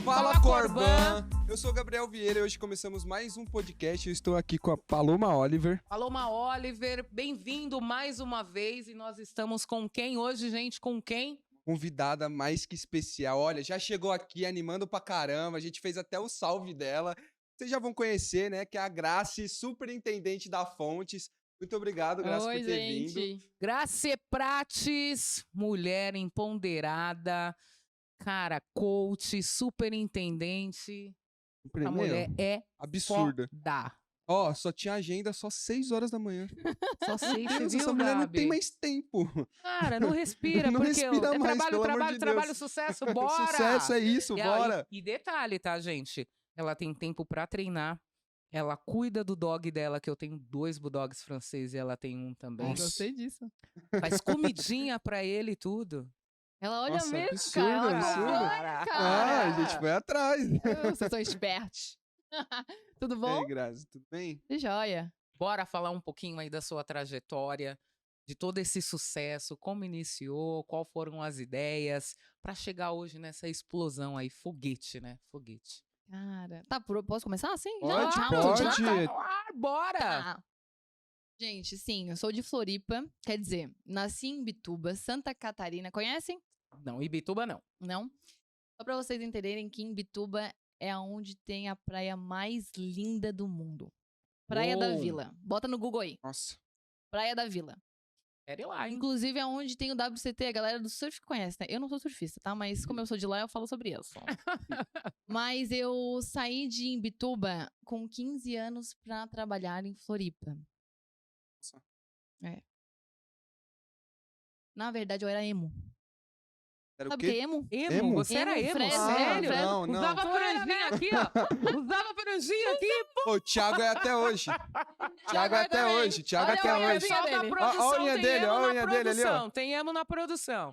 Fala Corban! Eu sou o Gabriel Vieira e hoje começamos mais um podcast. Eu estou aqui com a Paloma Oliver. Paloma Oliver, bem-vindo mais uma vez. E nós estamos com quem hoje, gente? Com quem? Convidada mais que especial. Olha, já chegou aqui animando pra caramba. A gente fez até o salve dela. Vocês já vão conhecer, né? Que é a Grace, superintendente da Fontes. Muito obrigado, Grace, Oi, por ter gente. vindo. Grace Prates, mulher empoderada, cara, coach, superintendente. A mulher é absurda. foda. Ó, só tinha agenda só 6 horas da manhã. Só sei, você Deus, viu, essa mulher não Gabi? tem mais tempo. Cara, não respira, Não porque respira é mais, trabalho, pelo amor trabalho, de trabalho, Deus. sucesso, bora! Sucesso é isso, bora! E detalhe, tá, gente? Ela tem tempo pra treinar. Ela cuida do dog dela, que eu tenho 2 bulldogs franceses e ela tem um também. Nossa. Gostei disso. Faz comidinha pra ele e tudo. Ela olha Nossa, mesmo, absurdo, cara. Ela absurdo. acompanha, Ah, cara. a gente foi atrás. Vocês são espertos. Tudo E bom? aí, Grazi, tudo bem? De joia. Bora falar um pouquinho aí da sua trajetória, de todo esse sucesso, como iniciou, qual foram as ideias, pra chegar hoje nessa explosão aí, foguete, né? Foguete. Cara, tá, posso começar assim? Pode, Já? pode. Já? Já tá no ar, bora! Tá. Gente, sim, eu sou de Floripa. Quer dizer, nasci em Bituba, Santa Catarina. Conhecem? Não, Ibituba não. Não? Só pra vocês entenderem que em Bituba é onde tem a praia mais linda do mundo. Praia da Uou. Vila. Bota no Google aí. Nossa. Praia da Vila. Quero ir lá, hein? Inclusive é onde tem o WCT, a galera do surf que conhece, né? Eu não sou surfista, tá? Mas como eu sou de lá, eu falo sobre isso. Mas eu saí de Imbituba com 15 anos pra trabalhar em Floripa. Nossa. É. Na verdade, eu era emo. Era o Sabe o que é quê? emo? Emo? Você era Emo, emo? Fresno, Sério? Fresno. Não, não. Usava franjinha aqui, ó. Usava franjinha aqui. O Thiago é até hoje. Thiago é até também. hoje. Thiago é Olha até a unha hoje. dele. Pessoal da dele. produção, Ó a unha tem dele, emo ó a na unha dele ali, ó. produção, tem emo na produção.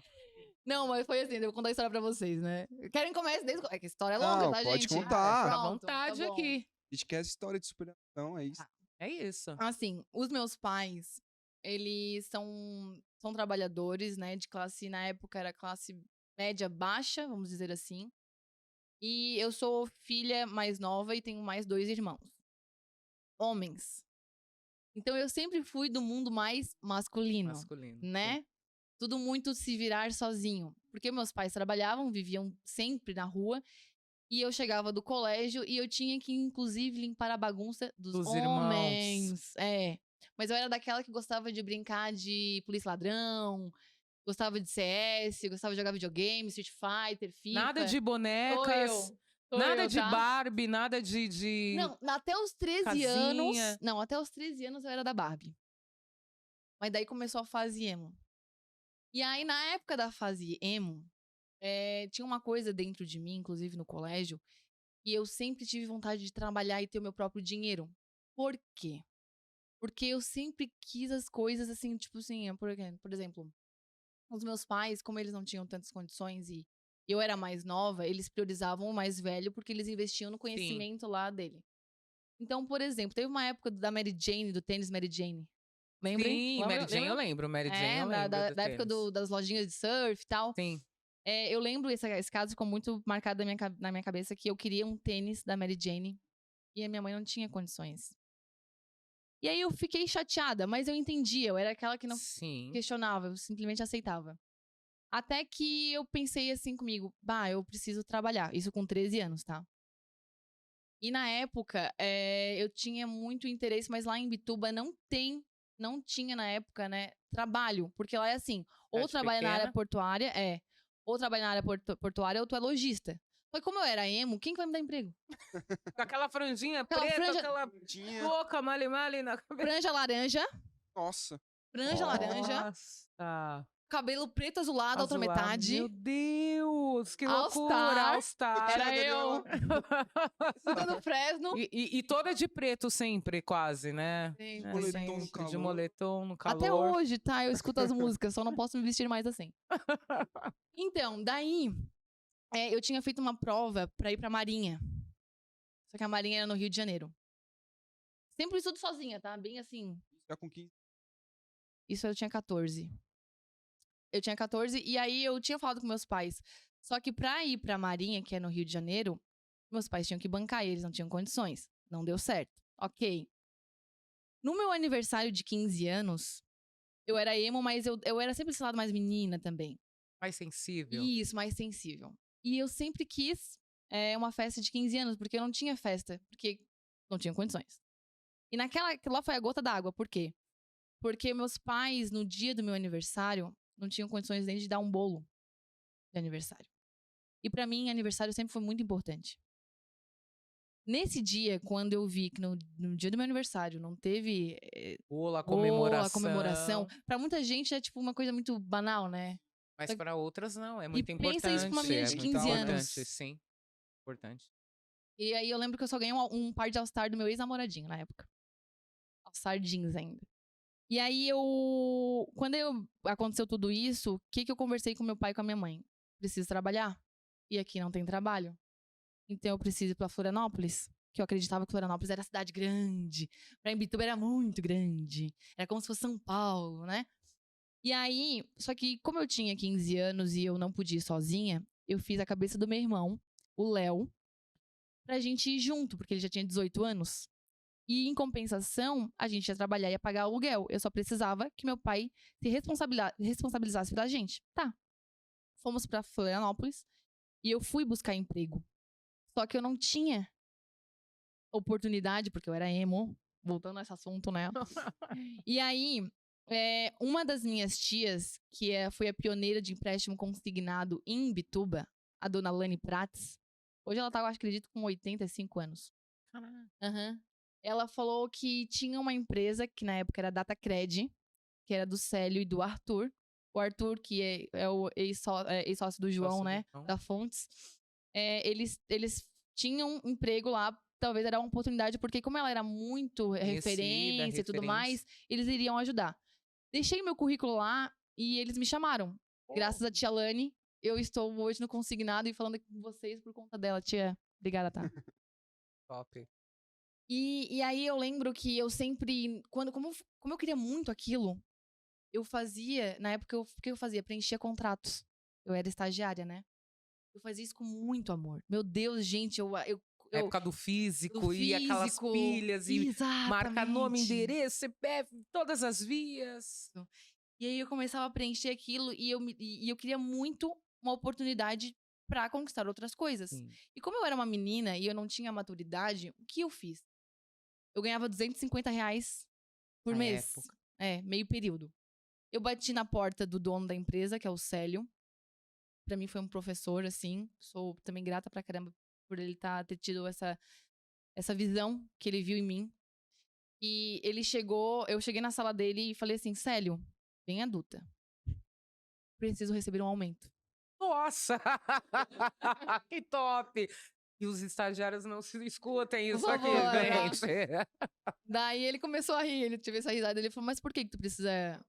Não, mas foi assim, eu vou contar a história pra vocês, né? Querem começar desde... É que a história é longa, Não, tá, pode gente? contar. Fica à Pronto, vontade tá bom. aqui. A gente quer essa história de superação, é isso. É isso. Assim, os meus pais, eles são trabalhadores, né, de classe, na época era classe média baixa, vamos dizer assim. E eu sou filha mais nova e tenho mais 2 irmãos. Homens. Então eu sempre fui do mundo mais masculino, Masculino. né? Tudo muito se virar sozinho. Porque meus pais trabalhavam, viviam sempre na rua. E eu chegava do colégio e eu tinha que, inclusive, limpar a bagunça dos irmãos. homens. É. Mas eu era daquela que gostava de brincar de polícia ladrão, gostava de CS, gostava de jogar videogame, Street Fighter, FIFA. Nada de Sou bonecas, eu. Sou nada eu, de tá? Barbie, nada de... Não, até os 13 casinha. anos. Não, até os 13 anos eu era da Barbie. Mas daí começou a fase emo. E aí, na época da fase emo, tinha uma coisa dentro de mim, inclusive no colégio, e eu sempre tive vontade de trabalhar e ter o meu próprio dinheiro. Por quê? Porque eu sempre quis as coisas assim, tipo assim, por exemplo, os meus pais, como eles não tinham tantas condições e eu era mais nova, eles priorizavam o mais velho porque eles investiam no conhecimento lá dele. Então, por exemplo, teve uma época da Mary Jane, do tênis Mary Jane. Lembrem? Sim, Mary Jane eu lembro, Mary Jane eu lembro do Da época tênis. das lojinhas de surf e tal. Sim. Eu lembro, esse caso ficou muito marcado na minha cabeça, que eu queria um tênis da Mary Jane e a minha mãe não tinha condições. E aí eu fiquei chateada, mas eu entendia, eu era aquela que não Sim. questionava, eu simplesmente aceitava. Até que eu pensei assim comigo, eu preciso trabalhar. Isso com 13 anos, tá? E na época, eu tinha muito interesse, mas lá em Bituba não tinha na época, né, trabalho. Porque lá é assim, ou Cidade trabalha na área pequena. portuária, ou trabalha na área portuária, ou tu é lojista. Só que como eu era emo, quem que vai me dar emprego? Com aquela franjinha Aquela preta, franja- aquela Tinha. boca male na cabeça. Franja laranja, Nossa. Nossa. cabelo preto azulado, a outra Azulado. metade. Meu Deus, que All loucura. Star. All Star. Era eu. Usando Fresno. E toda de preto sempre, quase, né? Sempre. É, Moletom no sempre de calor. moletom no calor. Até hoje, tá? Eu escuto as músicas, só não posso me vestir mais assim. Então, daí, eu tinha feito uma prova pra ir pra Marinha. Só que a Marinha era no Rio de Janeiro. Sempre estudo sozinha, tá? Bem assim. Já com 15. Isso eu tinha 14. Eu tinha 14 e aí eu tinha falado com meus pais. Só que pra ir pra Marinha, que é no Rio de Janeiro, meus pais tinham que bancar e eles não tinham condições. Não deu certo. Ok. No meu aniversário de 15 anos, eu era emo, mas eu era sempre esse lado mais menina também. Mais sensível. Isso, mais sensível. E eu sempre quis uma festa de 15 anos, porque eu não tinha festa, porque não tinha condições. E aquilo lá foi a gota d'água, por quê? Porque meus pais, no dia do meu aniversário, não tinham condições nem de dar um bolo de aniversário. E pra mim, aniversário sempre foi muito importante. Nesse dia, quando eu vi que no dia do meu aniversário não teve Bolo, a bolo, a comemoração. comemoração, pra muita gente é tipo uma coisa muito banal, né? Mas para outras não, é E muito pensa isso pra uma menina de importante. É muito 15 importante, anos. sim. Importante. E aí eu lembro que eu só ganhei um par de All-Star do meu ex-namoradinho na época. All-Star jeans ainda. E aí quando aconteceu tudo isso, o que eu conversei com meu pai e com a minha mãe? Preciso trabalhar. E aqui não tem trabalho. Então eu preciso ir pra Florianópolis. Que eu acreditava que Florianópolis era cidade grande. Pra Imbituba era muito grande. Era como se fosse São Paulo, né? E aí, só que como eu tinha 15 anos e eu não podia ir sozinha, eu fiz a cabeça do meu irmão, o Léo, pra gente ir junto, porque ele já tinha 18 anos. E em compensação, a gente ia trabalhar e ia pagar aluguel. Eu só precisava que meu pai se responsabilizasse pela gente. Tá. Fomos pra Florianópolis e eu fui buscar emprego. Só que eu não tinha oportunidade, porque eu era emo. Voltando a esse assunto, né? E aí, uma das minhas tias, que foi a pioneira de empréstimo consignado em Imbituba, a dona Lani Prats, hoje ela tá, eu acredito, com 85 anos. Caraca. Uhum. Ela falou que tinha uma empresa, que na época era Datacred, que era do Célio e do Arthur. O Arthur, que é o ex-sócio do João, Sócio do né? João. Da Fontes. Eles tinham um emprego lá, talvez era uma oportunidade, porque como ela era muito Conhecida, referência e tudo referência. mais, eles iriam ajudar. Deixei meu currículo lá e eles me chamaram. Graças a tia Lani, eu estou hoje no Consignado e falando aqui com vocês por conta dela, tia. Obrigada, tá? Top. E aí eu lembro que eu sempre, como eu queria muito aquilo, eu fazia, na época, o que eu fazia? Preenchia contratos. Eu era estagiária, né? Eu fazia isso com muito amor. Meu Deus, gente, Na época do físico, e aquelas físico. pilhas, e marca nome, Exatamente. endereço, CPF, todas as vias. E aí eu começava a preencher aquilo e eu queria muito uma oportunidade pra conquistar outras coisas. Sim. E como eu era uma menina e eu não tinha maturidade, o que eu fiz? Eu ganhava R$250 por Na mês. época. Meio período. Eu bati na porta do dono da empresa, que é o Célio. Pra mim foi um professor, assim. Sou também grata pra caramba por ele ter tido essa visão que ele viu em mim. E eu cheguei na sala dele e falei assim, Célio, bem adulta. Preciso receber um aumento. Nossa! Que top! E os estagiários não se escutem isso Por aqui, favor, tá? gente. Daí ele começou a rir, ele teve essa risada. Ele falou, mas por que tu precisa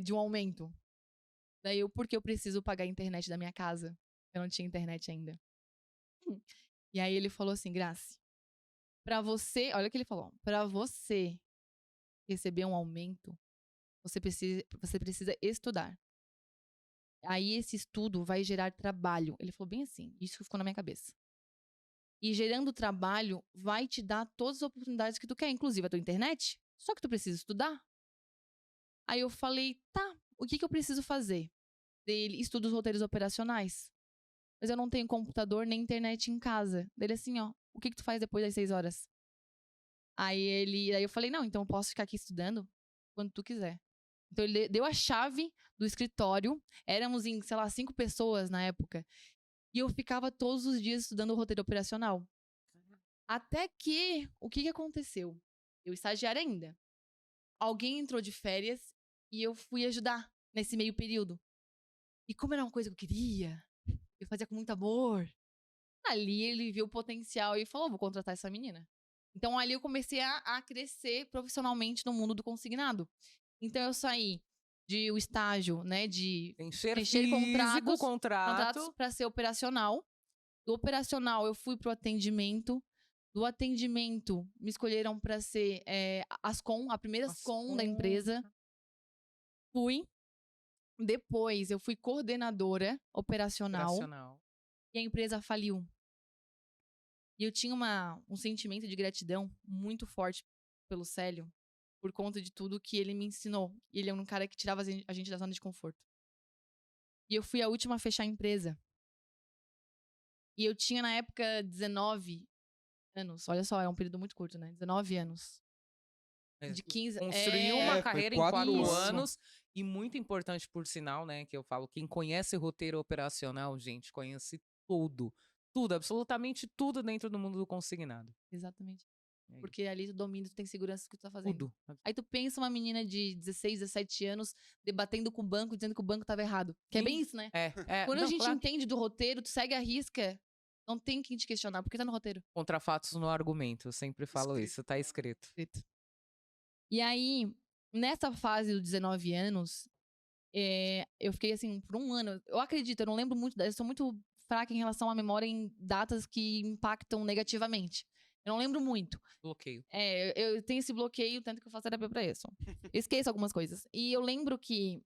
de um aumento? Daí porque eu preciso pagar a internet da minha casa. Eu não tinha internet ainda. E aí ele falou assim, Grace, pra você, olha o que ele falou, pra você receber um aumento, você precisa estudar. Aí esse estudo vai gerar trabalho. Ele falou bem assim, isso ficou na minha cabeça. E gerando trabalho, vai te dar todas as oportunidades que tu quer, inclusive a tua internet, só que tu precisa estudar. Aí eu falei, tá, o que eu preciso fazer? Dele, estudo os roteiros operacionais. Mas eu não tenho computador nem internet em casa. Dele assim, ó, o que tu faz depois das 6 horas? Aí eu falei, não, então eu posso ficar aqui estudando quando tu quiser. Então ele deu a chave do escritório, éramos em, sei lá, 5 pessoas na época. E eu ficava todos os dias estudando o roteiro operacional. Até que, o que aconteceu? Eu estagiária ainda. Alguém entrou de férias e eu fui ajudar nesse meio período. E como era uma coisa que eu queria, eu fazia com muito amor. Ali ele viu o potencial e falou, vou contratar essa menina. Então ali eu comecei a crescer profissionalmente no mundo do consignado. Então eu saí o estágio, né, de Encher mexer físico, contratos para ser operacional. Do operacional eu fui pro atendimento. Do atendimento me escolheram para ser a primeira Ascom da empresa. Fui. Depois, eu fui coordenadora operacional Operacional. e a empresa faliu. E eu tinha um sentimento de gratidão muito forte pelo Célio, por conta de tudo que ele me ensinou. E ele é um cara que tirava a gente da zona de conforto. E eu fui a última a fechar a empresa. E eu tinha, na época, 19 anos. Olha só, é um período muito curto, né? 19 anos. De 15... Construiu É, uma foi carreira em 4 4 Isso. anos. E muito importante, por sinal, né? Que eu falo, quem conhece roteiro operacional, gente, conhece tudo. Tudo, absolutamente tudo dentro do mundo do consignado. Exatamente. É Porque ali tu domina, tu tem segurança do que tu tá fazendo. tudo. Aí tu pensa uma menina de 16, 17 anos debatendo com o banco, dizendo que o banco tava errado. Que é bem Sim. isso, né? Quando a Não, gente claro. entende do roteiro, tu segue a risca, não tem quem te questionar, porque tá no roteiro. Contra fatos no argumento, eu sempre falo Escrito. isso, tá escrito. E aí, nessa fase dos 19 anos, eu fiquei assim, por um ano. Eu acredito, eu não lembro muito, eu sou muito fraca em relação à memória em datas que impactam negativamente. Eu não lembro muito. Bloqueio. Eu tenho esse bloqueio, tanto que eu faço terapia pra isso. Eu esqueço algumas coisas. E eu lembro que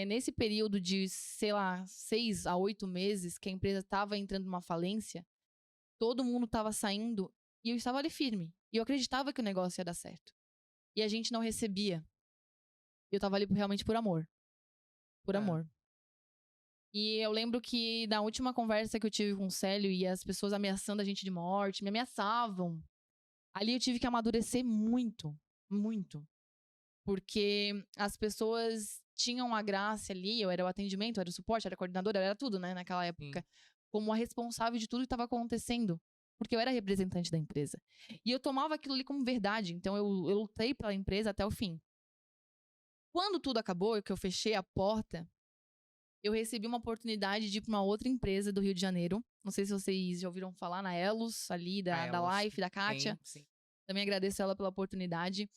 nesse período de, sei lá, 6 a 8 meses que a empresa tava entrando numa falência, todo mundo tava saindo e eu estava ali firme. E eu acreditava que o negócio ia dar certo. E a gente não recebia. E eu tava ali realmente por amor. Por amor. E eu lembro que na última conversa que eu tive com o Célio e as pessoas ameaçando a gente de morte, me ameaçavam. Ali eu tive que amadurecer muito, muito. Porque as pessoas tinham a Graça ali, eu era o atendimento, eu era o suporte, eu era a coordenadora, eu era tudo, né, naquela época. Como a responsável de tudo que estava acontecendo. Porque eu era representante da empresa. E eu tomava aquilo ali como verdade. Então eu lutei pela empresa até o fim. Quando tudo acabou, que eu fechei a porta, eu recebi uma oportunidade de ir para uma outra empresa do Rio de Janeiro. Não sei se vocês já ouviram falar na Elos, ali, da Life, da Kátia. Sim. Também agradeço ela pela oportunidade.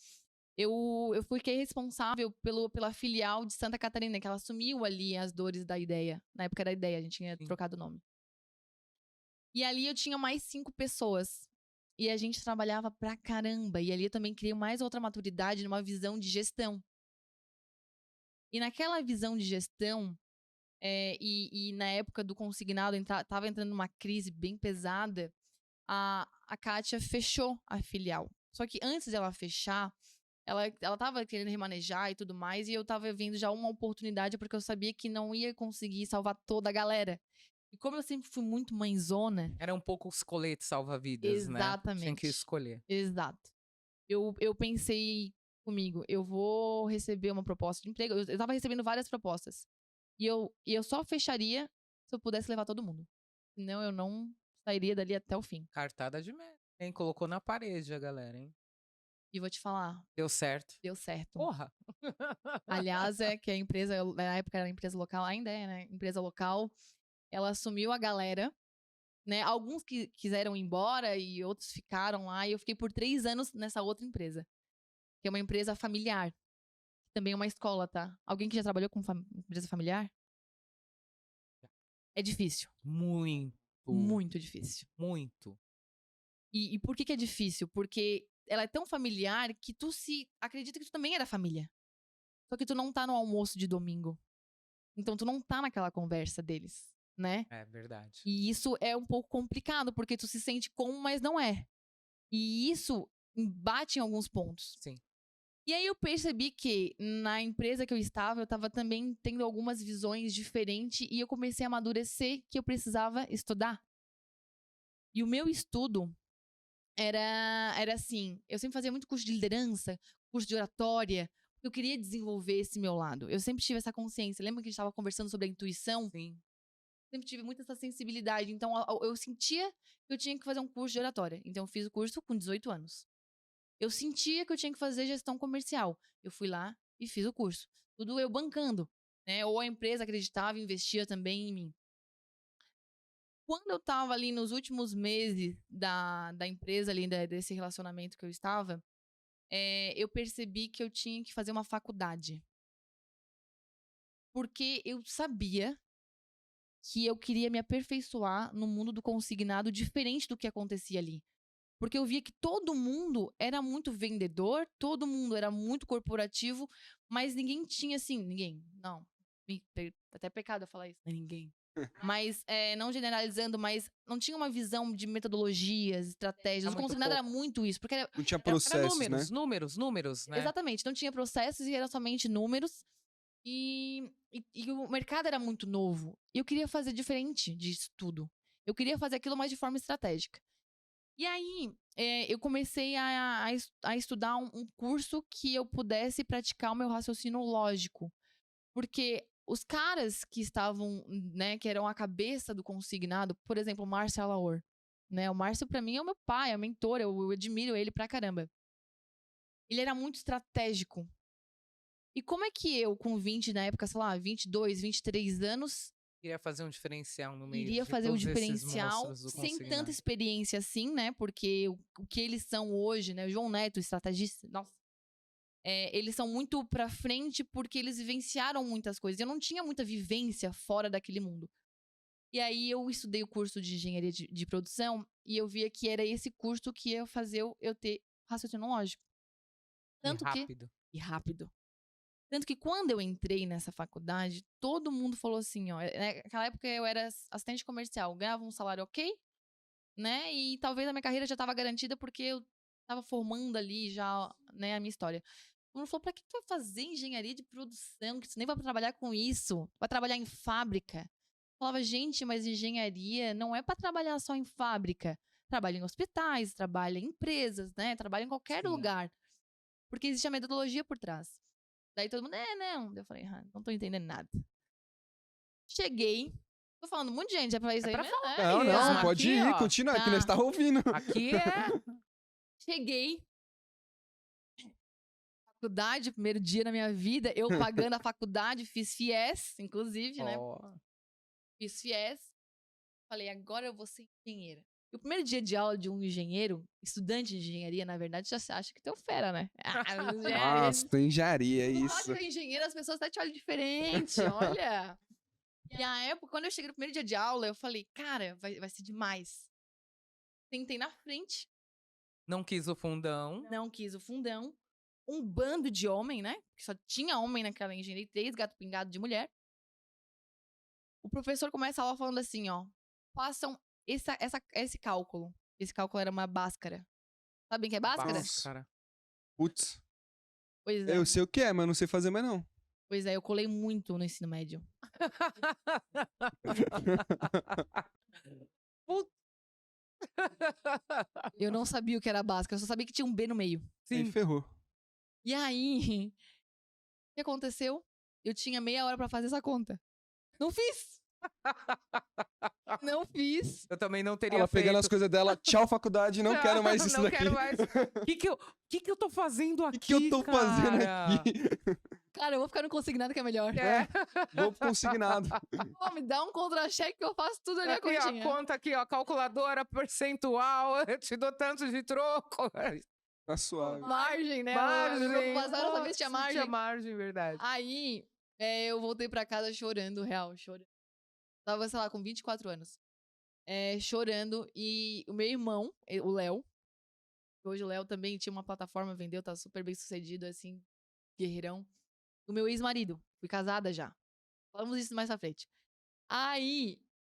Eu fiquei responsável pela filial de Santa Catarina, que ela assumiu ali as dores da Ideia. Na época da Ideia, a gente tinha trocado o nome. E ali eu tinha mais 5 pessoas. E a gente trabalhava pra caramba. E ali eu também criei mais outra maturidade numa visão de gestão. E naquela visão de gestão, e na época do consignado, tava entrando numa crise bem pesada, a Kátia fechou a filial. Só que antes dela fechar, ela tava querendo remanejar e tudo mais, e eu tava vendo já uma oportunidade, porque eu sabia que não ia conseguir salvar toda a galera. E como eu sempre fui muito mãezona... Era um pouco os coletes salva-vidas, né? Exatamente. Tinha que escolher. Exato. Eu pensei comigo, eu vou receber uma proposta de emprego. Eu tava recebendo várias propostas. E eu só fecharia se eu pudesse levar todo mundo. Senão eu não sairia dali até o fim. Cartada de merda, hein? Colocou na parede a galera, hein? E vou te falar, Deu certo. deu certo. Porra! Aliás, que a empresa, na época era empresa local, ainda é, né? Empresa local, ela assumiu a galera, né? Alguns que quiseram ir embora e outros ficaram lá. E eu fiquei por 3 anos nessa outra empresa. Que é uma empresa familiar. Também é uma escola, tá? Alguém que já trabalhou com empresa familiar? É difícil. Muito. Muito difícil. Muito. E por que é difícil? Porque ela é tão familiar que tu acredita que tu também é da família. Só que tu não tá no almoço de domingo. Então tu não tá naquela conversa deles, né? É verdade. E isso é um pouco complicado, porque tu se sente como, mas não é. E isso bate em alguns pontos. Sim. E aí eu percebi que na empresa que eu estava também tendo algumas visões diferentes e eu comecei a amadurecer que eu precisava estudar. E o meu estudo era assim, eu sempre fazia muito curso de liderança, curso de oratória, porque eu queria desenvolver esse meu lado. Eu sempre tive essa consciência. Lembra que a gente estava conversando sobre a intuição? Sim. Sempre tive muita essa sensibilidade. Então eu sentia que eu tinha que fazer um curso de oratória. Então eu fiz o curso com 18 anos. Eu sentia que eu tinha que fazer gestão comercial. Eu fui lá e fiz o curso. Tudo eu bancando, né? Ou a empresa acreditava e investia também em mim. Quando eu tava ali nos últimos meses da empresa, ali desse relacionamento que eu estava, eu percebi que eu tinha que fazer uma faculdade. Porque eu sabia que eu queria me aperfeiçoar no mundo do consignado diferente do que acontecia ali. Porque eu via que todo mundo era muito vendedor, todo mundo era muito corporativo, mas ninguém tinha assim, ninguém, não. Até pecado eu falar isso, né? Ninguém. Mas, não generalizando, mas não tinha uma visão de metodologias, estratégias. Era O muito consignado era pouco. muito isso, porque Não tinha Era processos, né? números, né? exatamente, não tinha processos e eram somente números. E o mercado era muito novo. E eu queria fazer diferente disso tudo. Eu queria fazer aquilo mais de forma estratégica. E aí, eu comecei a estudar um curso que eu pudesse praticar o meu raciocínio lógico. Porque os caras que estavam, né, que eram a cabeça do consignado, por exemplo, o Márcio Alaor, né? O Márcio, pra mim, é o meu pai, é o mentor, eu admiro ele pra caramba. Ele era muito estratégico. E como é que eu, com 20, na época, sei lá, 22, 23 anos, Queria fazer um diferencial no meio iria de fazer o todos esses diferencial monstros do sem tanta consignado. experiência assim, né? Porque o que eles são hoje, né? O João Neto, estrategista, nossa. Eles são muito pra frente porque eles vivenciaram muitas coisas. Eu não tinha muita vivência fora daquele mundo. E aí eu estudei o curso de engenharia de produção e eu via que era esse curso que ia fazer eu ter raciocínio lógico. Tanto que. Rápido. E rápido. Tanto que quando eu entrei nessa faculdade, todo mundo falou assim, ó. Naquela época eu era assistente comercial, ganhava um salário ok, né? E talvez a minha carreira já estava garantida porque eu estava formando ali já, né, a minha história. Todo mundo falou, pra que tu vai fazer engenharia de produção? Que tu nem vai trabalhar com isso. Vai trabalhar em fábrica. Eu falava, gente, mas engenharia não é pra trabalhar só em fábrica. Trabalha em hospitais, trabalha em empresas, né? Trabalha em qualquer Sim. lugar. Porque existe a metodologia por trás. Daí todo mundo, não. Eu falei, não tô entendendo nada. Cheguei. Tô falando um monte de gente, já pra isso aí. pra Né? falar Não, mesmo, não, pode aqui, ir, ó. continua, que Tá. nós tá ouvindo. Aqui é... Cheguei. Faculdade, primeiro dia na minha vida, eu pagando a faculdade, fiz FIES, inclusive, né? Ó, Fiz FIES. Falei, agora eu vou ser engenheira. E o primeiro dia de aula de um engenheiro, estudante de engenharia, na verdade, já se acha que tu é um fera, né? Nossa, tu engenharia, Tu fala isso. que tu é engenheira, as pessoas até te olham diferente, olha. E a época, quando eu cheguei no primeiro dia de aula, eu falei, cara, vai ser demais. Sentei na frente, não quis o fundão. não quis o fundão. Um bando de homem, né? Que só tinha homem naquela engenharia, 3 gato pingado de mulher. O professor começa a aula falando assim, ó. Façam esse cálculo. Esse cálculo era uma Bhaskara. Sabem o que é Bhaskara? Nossa. Cara. Putz, Pois é. eu sei o que é, mas não sei fazer mais não. Pois é, eu colei muito no ensino médio. Eu não sabia o que era Bhaskara, eu só sabia que tinha um B no meio. Aí Sim. ferrou. E aí, o que aconteceu? Eu tinha meia hora pra fazer essa conta. Não fiz! Não fiz. Eu também não teria Ela feito. pegando as coisas dela, tchau faculdade, não quero mais isso não daqui. Quero mais. O que eu tô fazendo aqui, O que eu tô fazendo cara? aqui? Cara, eu vou ficar no consignado que é melhor. É. Vou pro consignado. Pô, me dá um contra-cheque que eu faço tudo ali a Aqui, ó, continha. conta aqui, ó, calculadora percentual, eu te dou tanto de troco. Tá suave. Margem, né? Margem. Meu preocupação era saber se tinha Nossa, margem. Tinha margem, verdade. Aí, eu voltei pra casa chorando, real, chorando. Tava, sei lá, com 24 anos. Chorando. E o meu irmão, o Léo, hoje o Léo também tinha uma plataforma, vendeu, tá super bem sucedido, assim, guerreirão. O meu ex-marido, fui casada já. Falamos isso mais pra frente. Aí,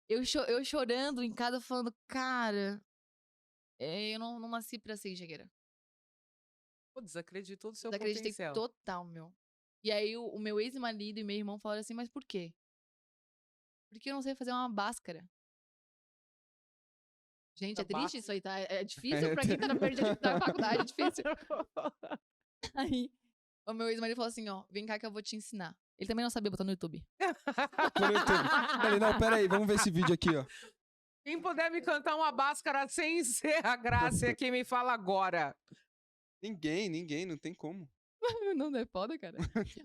eu chorando em casa, falando, cara, eu não nasci pra ser engenheira. Pô, desacreditou do seu Desacreditei potencial. total, meu. E aí, o meu ex-marido e meu irmão falaram assim, mas por quê? Porque eu não sei fazer uma Bhaskara. Gente, é triste isso aí, tá? É difícil pra quem tá no primeiro dia da faculdade, é difícil. Aí, o meu ex-marido falou assim, ó, vem cá que eu vou te ensinar. Ele também não sabia botar no YouTube. Tô no YouTube. Falei, não, pera aí, vamos ver esse vídeo aqui, ó. Quem puder me cantar uma Bhaskara sem ser a Graça é quem me fala agora. Ninguém, não tem como. Não é foda, cara.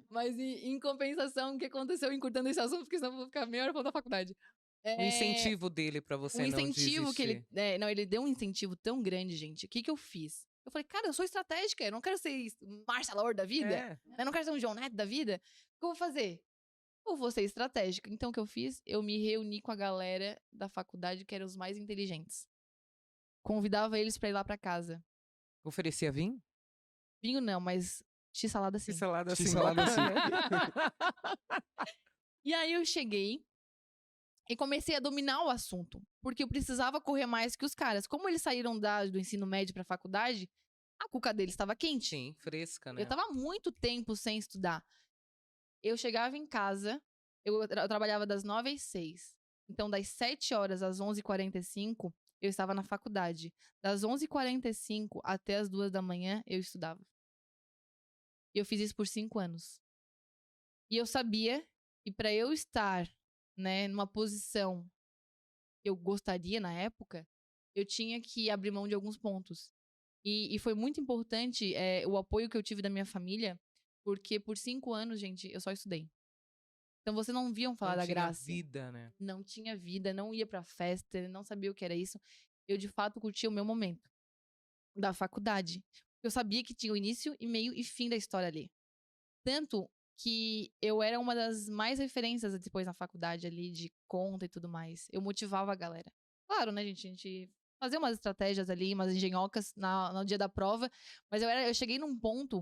Mas em compensação, o que aconteceu encurtando esse assunto, porque senão eu vou ficar meia hora falando da faculdade. O incentivo dele pra você o não incentivo que desistir. ele... não, ele deu um incentivo tão grande, gente. O que eu fiz? Eu falei, cara, eu sou estratégica, eu não quero ser Márcia Alaor da vida. É. Eu não quero ser um João Neto da vida. O que eu vou fazer? Eu vou ser estratégica. Então, o que eu fiz? Eu me reuni com a galera da faculdade, que eram os mais inteligentes. Convidava eles pra ir lá pra casa. Oferecia vinho? Vinho não, mas x-salada sim. X-salada assim. X-salada assim. E aí eu cheguei e comecei a dominar o assunto, porque eu precisava correr mais que os caras. Como eles saíram do ensino médio pra faculdade, a cuca deles estava quente. Sim, fresca, Eu né? tava há muito tempo sem estudar. Eu chegava em casa, eu trabalhava das 9 às 6. Então, das 7 horas às 11h45, eu estava na faculdade. Das 11h45 até as 2 da manhã, eu estudava. E eu fiz isso por 5 anos. E eu sabia que para eu estar, né, numa posição que eu gostaria na época, eu tinha que abrir mão de alguns pontos. E foi muito importante o apoio que eu tive da minha família, porque por 5 anos, gente, eu só estudei. Então, vocês não viam falar Não da tinha Grace. vida, né? Não tinha vida, não ia pra festa, não sabia o que era isso. Eu, de fato, curtia o meu momento da faculdade. Eu sabia que tinha o início, e meio e fim da história ali. Tanto que eu era uma das mais referências depois na faculdade ali, de conta e tudo mais. Eu motivava a galera. Claro, né, gente? A gente fazia umas estratégias ali, umas engenhocas no dia da prova. Mas eu cheguei num ponto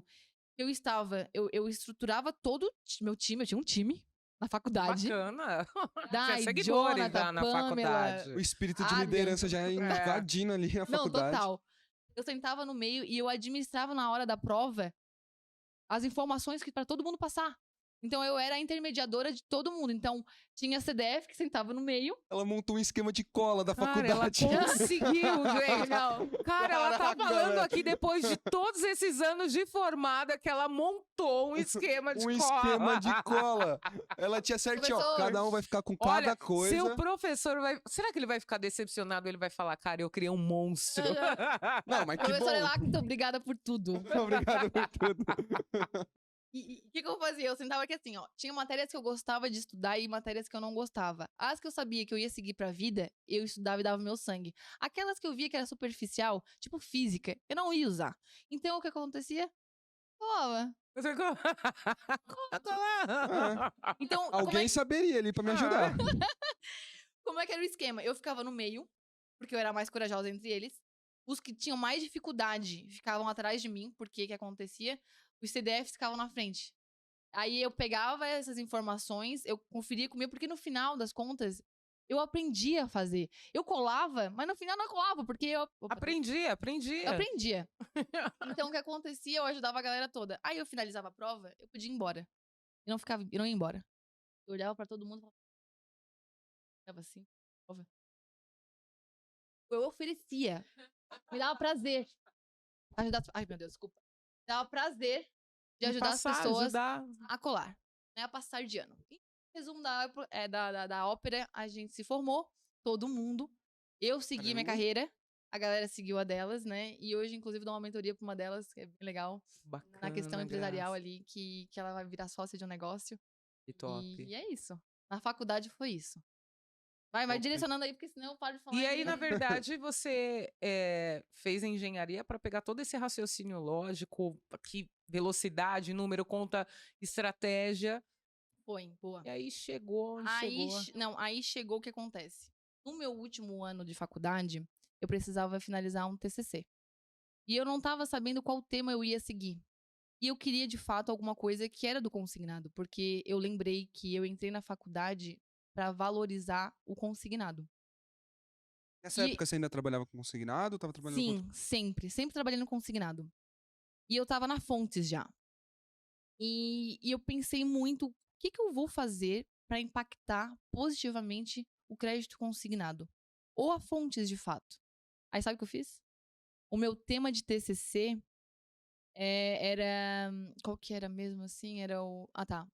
que eu estruturava todo o meu time, eu tinha um time na faculdade. Bacana. Tinha Dai, seguidores Jonathan, já na Pamela, faculdade. O espírito de Adrian. liderança já invadindo ali na Não, faculdade. total. Eu sentava no meio e eu administrava na hora da prova as informações que para todo mundo passar. Então eu era a intermediadora de todo mundo. Então tinha a CDF que sentava no meio. Ela montou um esquema de cola da Cara, ela faculdade. conseguiu, gente. Não. Cara, ela tá Caraca, falando velho. aqui, depois de todos esses anos de formada, que ela montou um esquema de Um cola. esquema de cola. Ela tinha certinho, ó. Professor. Cada um vai ficar com Olha, cada coisa. seu professor vai... Será que ele vai ficar decepcionado? Ele vai falar, cara, eu criei um monstro. Não, mas que bom. Professora Elacto, obrigada por tudo. Obrigado por tudo. E o que eu fazia? Eu sentava aqui assim, ó. Tinha matérias que eu gostava de estudar e matérias que eu não gostava. As que eu sabia que eu ia seguir pra vida, eu estudava e dava meu sangue. Aquelas que eu via que era superficial, tipo física, eu não ia usar. Então o que acontecia? Colava. Você conta lá. Então, Alguém saberia ali pra me ajudar. como é que era o esquema? Eu ficava no meio, porque eu era a mais corajosa entre eles. Os que tinham mais dificuldade ficavam atrás de mim, porque o que acontecia? Os CDFs ficavam na frente. Aí eu pegava essas informações, eu conferia comigo, porque no final das contas, eu aprendia a fazer. Eu colava, mas no final não colava, porque eu Aprendia. aprendia. Então o que acontecia? Eu ajudava a galera toda. Aí eu finalizava a prova, eu podia ir embora. Eu não ia embora. Eu olhava pra todo mundo e falava assim, prova. Eu oferecia. Me dava prazer. Ajudar. Ai, meu Deus, desculpa. Me dava prazer de ajudar as pessoas a colar, né? A passar de ano. E, resumo da ópera, a gente se formou, todo mundo. Eu segui minha Caramba. carreira, a galera seguiu a delas, né? E hoje, inclusive, dou uma mentoria pra uma delas, que é bem legal, Bacana, na questão empresarial Graça. ali, que ela vai virar sócia de um negócio. Que top. E é isso. Na faculdade foi isso. Vai Top. direcionando aí, porque senão eu paro de falar. E aí, na verdade, você fez engenharia para pegar todo esse raciocínio lógico, que velocidade, número, conta, estratégia. Foi, boa. E aí chegou onde Aí, chegou. aí chegou o que acontece. No meu último ano de faculdade, eu precisava finalizar um TCC. E eu não estava sabendo qual tema eu ia seguir. E eu queria, de fato, alguma coisa que era do consignado, porque eu lembrei que eu entrei na faculdade para valorizar o consignado. Nessa E- época você ainda trabalhava com consignado? Tava trabalhando com... Sim, sempre. Sempre trabalhando no consignado. E eu tava na Fontes já. E eu pensei muito, o que eu vou fazer para impactar positivamente o crédito consignado? Ou a Fontes, de fato. Aí sabe o que eu fiz? O meu tema de TCC era... Qual que era mesmo assim? Era o... Ah, tá.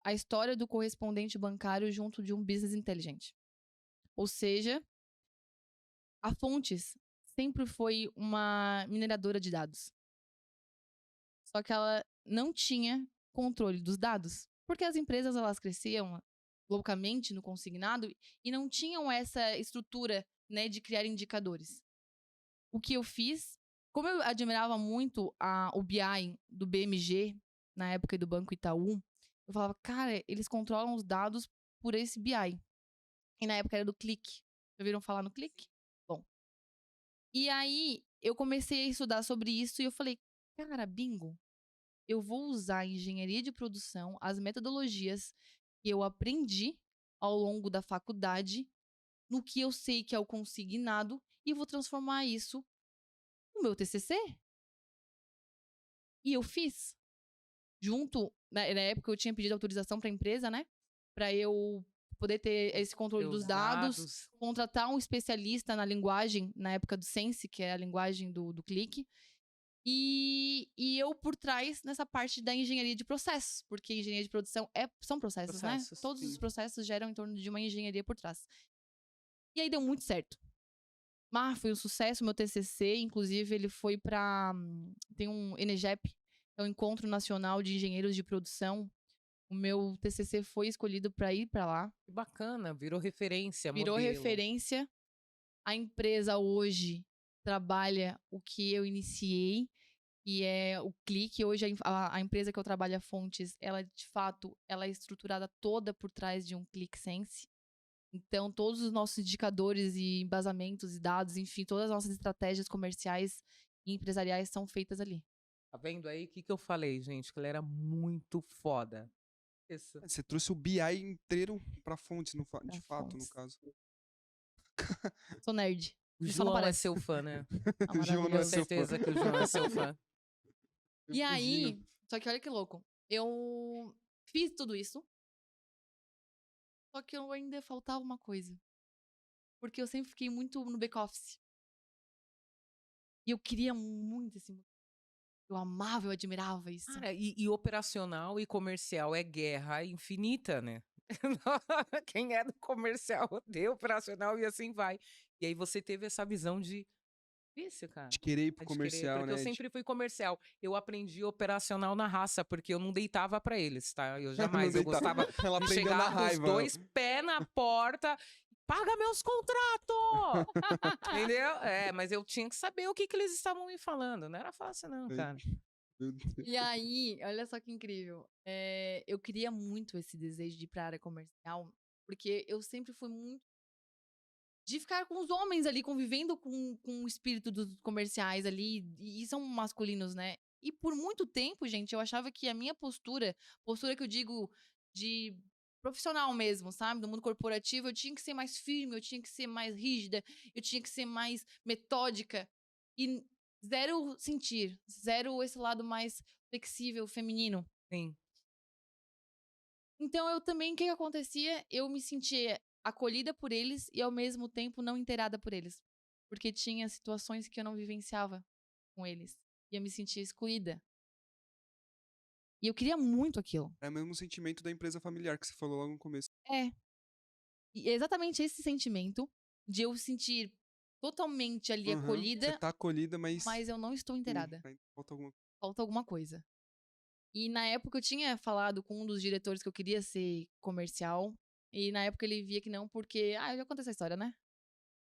A história do correspondente bancário junto de um business inteligente. Ou seja, a Fontes sempre foi uma mineradora de dados. Só que ela não tinha controle dos dados. Porque as empresas, elas cresciam loucamente no consignado e não tinham essa estrutura, né, de criar indicadores. O que eu fiz, como eu admirava muito o BI do BMG, na época do Banco Itaú, eu falava, cara, eles controlam os dados por esse BI. E na época era do Click. Já ouviram falar no Click? Bom. E aí, eu comecei a estudar sobre isso e eu falei, cara, bingo. Eu vou usar a engenharia de produção, as metodologias que eu aprendi ao longo da faculdade, no que eu sei que é o consignado, e vou transformar isso no meu TCC. E eu fiz. Junto, na época eu tinha pedido autorização para a empresa, né? Para eu poder ter esse controle dos Seus dados, contratar um especialista na linguagem, na época do Sense, que é a linguagem do Click. E eu por trás nessa parte da engenharia de processos, porque engenharia de produção são processos, né? Processos, Todos os sim. processos geram em torno de uma engenharia por trás. E aí deu muito certo. Mas foi um sucesso, meu TCC, inclusive ele foi para tem um ENEGEP, é o Encontro Nacional de Engenheiros de Produção. O meu TCC foi escolhido para ir para lá. Que bacana, virou referência, Virou modelo. referência. A empresa hoje trabalha o que eu iniciei, que é o Click. Hoje a empresa que eu trabalho, a Fontes, ela de fato, ela é estruturada toda por trás de um ClickSense. Então, todos os nossos indicadores e embasamentos e dados, enfim, todas as nossas estratégias comerciais e empresariais são feitas ali. Tá vendo aí? O que eu falei, gente? Que ela era muito foda. Isso. Você trouxe o BI inteiro pra Fontes, de Pra fato, no Fontes. caso. Sou nerd. O Ele só não João é parece. seu fã, né? Ah, O João não é Tenho maravilhoso. seu fã. certeza que o João é seu fã. E aí, só que olha que louco. Eu fiz tudo isso, só que eu ainda faltava uma coisa. Porque eu sempre fiquei muito no back-office. E eu queria muito esse. Eu amava, eu admirava isso. Cara, e operacional e comercial é guerra infinita, né? Quem é do comercial odeia operacional e assim vai. E aí você teve essa visão de isso, cara. De querer ir pro De querer, comercial, porque né? eu sempre fui comercial. Eu aprendi operacional na raça, porque eu não deitava pra eles, tá? Eu jamais. Não Eu deitava. gostava Ela de aprendeu na chegar com os raiva. 2 pés na porta. Paga meus contratos! Entendeu? É, mas eu tinha que saber o que eles estavam me falando. Não era fácil, não, cara. Meu Deus. E aí, olha só que incrível. Eu queria muito esse desejo de ir pra área comercial, porque eu sempre fui muito de ficar com os homens ali, convivendo com o espírito dos comerciais ali, e são masculinos, né? E por muito tempo, gente, eu achava que a minha postura que eu digo de profissional mesmo, sabe? Do mundo corporativo, eu tinha que ser mais firme, eu tinha que ser mais rígida, eu tinha que ser mais metódica. E zero sentir, zero esse lado mais flexível, feminino. Sim. Então eu também, o que acontecia? Eu me sentia acolhida por eles e ao mesmo tempo não inteirada por eles. Porque tinha situações que eu não vivenciava com eles. E eu me sentia excluída. E eu queria muito aquilo. É o mesmo sentimento da empresa familiar que você falou logo no começo. É. E é exatamente esse sentimento de eu sentir totalmente ali Aham, acolhida, Você tá acolhida, mas eu não estou inteirada. ainda falta alguma coisa. Falta alguma coisa. E na época eu tinha falado com um dos diretores que eu queria ser comercial. E na época ele via que não, porque. Ah, eu já contei essa história, né?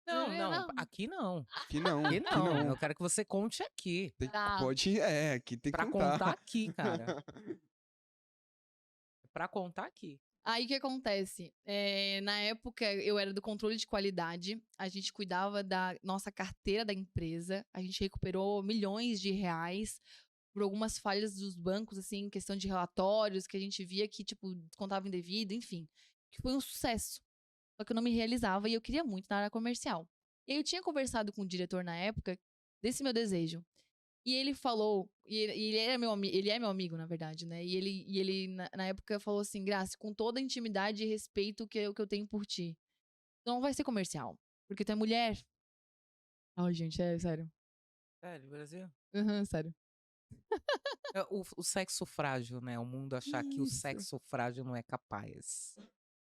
Não, Não. aqui não. Aqui não, Aqui aqui não. não. Eu quero que você conte aqui. Tá. Pode, aqui tem que Pra contar. contar aqui, cara. Pra contar aqui. Aí o que acontece? Na época eu era do controle de qualidade, a gente cuidava da nossa carteira da empresa, a gente recuperou milhões de reais por algumas falhas dos bancos, assim, em questão de relatórios, que a gente via que, tipo, descontava indevido, enfim. Que foi um sucesso. Só que eu não me realizava e eu queria muito na área comercial. E aí eu tinha conversado com o diretor na época desse meu desejo. E ele falou, e ele é meu amigo, na verdade, né? E ele na época falou assim, Grace, com toda a intimidade e respeito que eu tenho por ti, não vai ser comercial, porque tu é mulher. Ai, gente, sério. Sério, Brasil? Sério. O sexo frágil, né? O mundo achar que o Isso. sexo frágil não é capaz.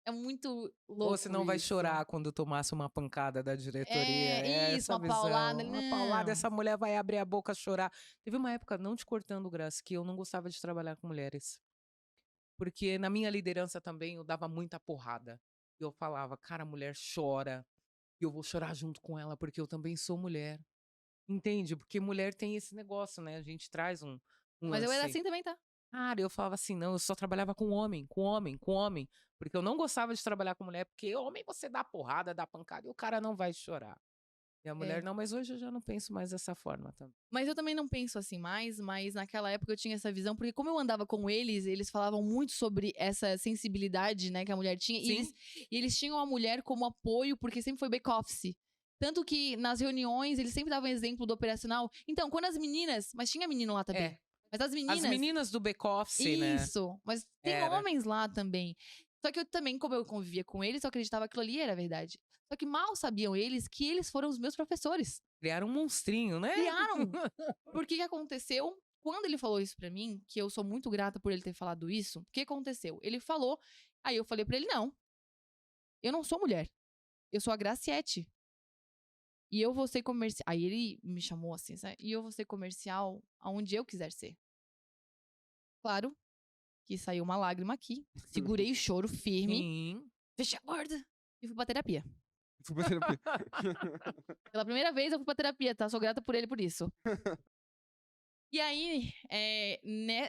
É muito louco. Ou senão vai isso. chorar quando tomasse uma pancada da diretoria. Isso, essa uma paulada. visão. Uma paulada, Não. essa mulher vai abrir a boca, chorar. Teve uma época, não te cortando, Graça, que eu não gostava de trabalhar com mulheres. Porque na minha liderança também eu dava muita porrada. E eu falava, cara, a mulher chora. E eu vou chorar junto com ela, porque eu também sou mulher. Entende? Porque mulher tem esse negócio, né? A gente traz um Mas eu era lance. assim também, tá? Cara, eu falava assim, não, eu só trabalhava com homem. Porque eu não gostava de trabalhar com mulher, porque homem você dá porrada, dá pancada e o cara não vai chorar. E a mulher, É. não, mas hoje eu já não penso mais dessa forma também. Mas eu também não penso assim mais, mas naquela época eu tinha essa visão, porque como eu andava com eles falavam muito sobre essa sensibilidade, né, que a mulher tinha, Sim. e eles tinham a mulher como apoio, porque sempre foi back-office. Tanto que nas reuniões eles sempre davam exemplo do operacional. Então, quando as meninas, mas tinha menino lá também. É. Mas as meninas. As meninas do back-office, né? Isso, mas tem Era. homens lá também. Só que eu também, como eu convivia com eles, eu acreditava que aquilo ali era verdade. Só que mal sabiam eles que eles foram os meus professores. Criaram um monstrinho, né? Criaram! Porque que aconteceu? Quando ele falou isso pra mim, que eu sou muito grata por ele ter falado isso, o que aconteceu? Ele falou, aí eu falei pra ele, não, eu não sou mulher, eu sou a Graciete. E eu vou ser comercial. Aí ele me chamou assim, sabe? E eu vou ser comercial aonde eu quiser ser. Claro que saiu uma lágrima aqui, segurei o choro firme, Sim. fechei a porta e fui pra terapia. Fui pra terapia. Pela primeira vez eu fui pra terapia, tá? Sou grata por ele por isso. E aí,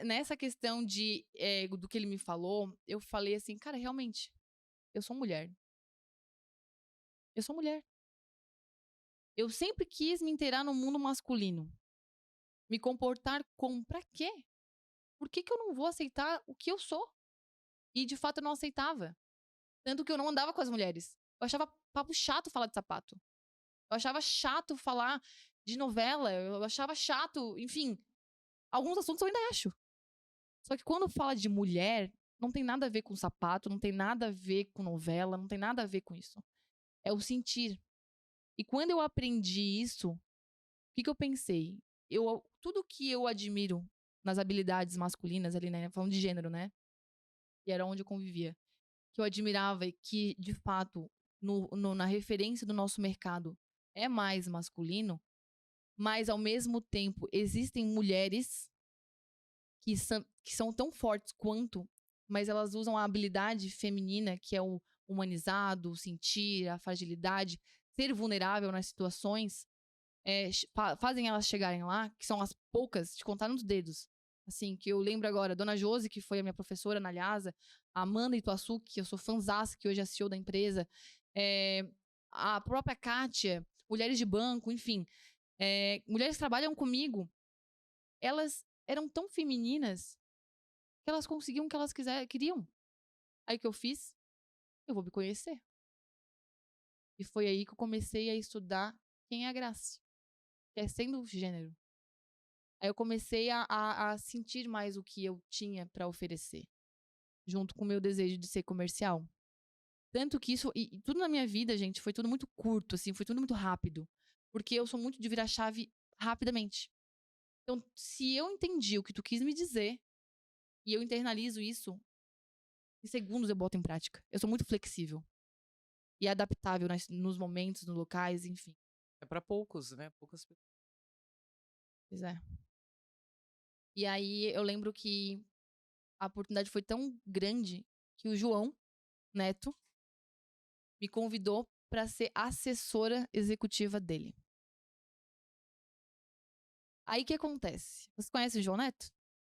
nessa questão do que ele me falou, eu falei assim, cara, realmente, eu sou mulher. Eu sou mulher. Eu sempre quis me inteirar no mundo masculino. Me comportar como, pra quê? Por que eu não vou aceitar o que eu sou? E de fato eu não aceitava. Tanto que eu não andava com as mulheres. Eu achava papo chato falar de sapato. Eu achava chato falar de novela. Eu achava chato, enfim. Alguns assuntos eu ainda acho. Só que quando fala de mulher, não tem nada a ver com sapato, não tem nada a ver com novela, não tem nada a ver com isso. É o sentir. E quando eu aprendi isso, o que eu pensei? Tudo que eu admiro nas habilidades masculinas ali, né? Falando de gênero, né? Que era onde eu convivia. Que eu admirava e que, de fato, na referência do nosso mercado é mais masculino, mas ao mesmo tempo existem mulheres que são tão fortes quanto, mas elas usam a habilidade feminina, que é o humanizado, o sentir, a fragilidade, ser vulnerável nas situações, fazem elas chegarem lá, que são as poucas, de contar nos dedos. Assim, que eu lembro agora, a Dona Josi, que foi a minha professora na Lhasa, a Amanda Ituaçu, que eu sou fãzaça, que hoje é CEO da empresa, a própria Kátia, mulheres de banco, enfim. Mulheres que trabalham comigo, elas eram tão femininas que elas conseguiam o que elas queriam. Aí o que eu fiz? Eu vou me conhecer. E foi aí que eu comecei a estudar quem é a Grace, que é sendo gênero. Aí eu comecei a sentir mais o que eu tinha para oferecer, junto com o meu desejo de ser comercial. Tanto que isso, e tudo na minha vida, gente, foi tudo muito curto, assim, foi tudo muito rápido. Porque eu sou muito de virar chave rapidamente. Então, se eu entendi o que tu quis me dizer, e eu internalizo isso, em segundos eu boto em prática. Eu sou muito flexível. E adaptável nos momentos, nos locais, enfim. É pra poucos, né? Poucas pessoas. Pois é. E aí eu lembro que a oportunidade foi tão grande que o João Neto me convidou para ser assessora executiva dele. Aí o que acontece? Você conhece o João Neto?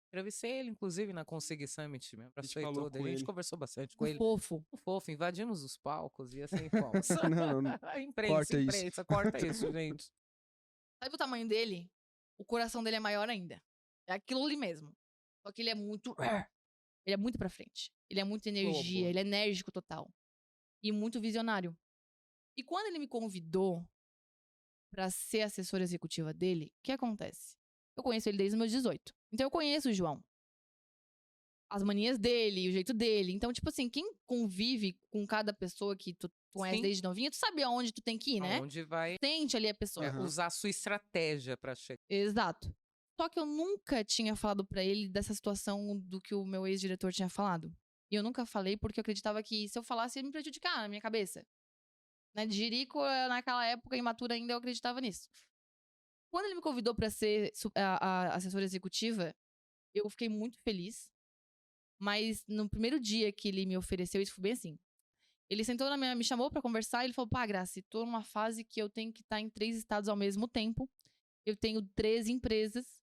Entrevistei ele, inclusive, na Consegui Summit, me abracei falou todo. com A gente ele. conversou bastante com O ele. fofo. Um fofo, invadimos os palcos e assim fomos. Não. Corta isso. Corta isso, gente. Sabe o tamanho dele? O coração dele é maior ainda. É aquilo ali mesmo. Só que ele é muito... Ele é muito pra frente. Ele é muita energia, Boa. ele é enérgico total. E muito visionário. E quando ele me convidou pra ser assessora executiva dele, o que acontece? Eu conheço ele desde os meus 18. Então eu conheço o João. As manias dele, o jeito dele. Então, tipo assim, quem convive com cada pessoa que tu conhece Sim. desde novinha, tu sabe aonde tu tem que ir, né? Onde vai Sente ali a pessoa. Aham. usar a sua estratégia pra chegar. Exato. Só que eu nunca tinha falado pra ele dessa situação do que o meu ex-diretor tinha falado. E eu nunca falei porque eu acreditava que se eu falasse ia me prejudicar na minha cabeça. Né? De jirico, naquela época, imatura ainda, eu acreditava nisso. Quando ele me convidou pra ser a assessora executiva, eu fiquei muito feliz. Mas no primeiro dia que ele me ofereceu, isso foi bem assim. Ele sentou me chamou pra conversar e ele falou: pá, Grace, tô numa fase que eu tenho que estar em 3 estados ao mesmo tempo. Eu tenho 3 empresas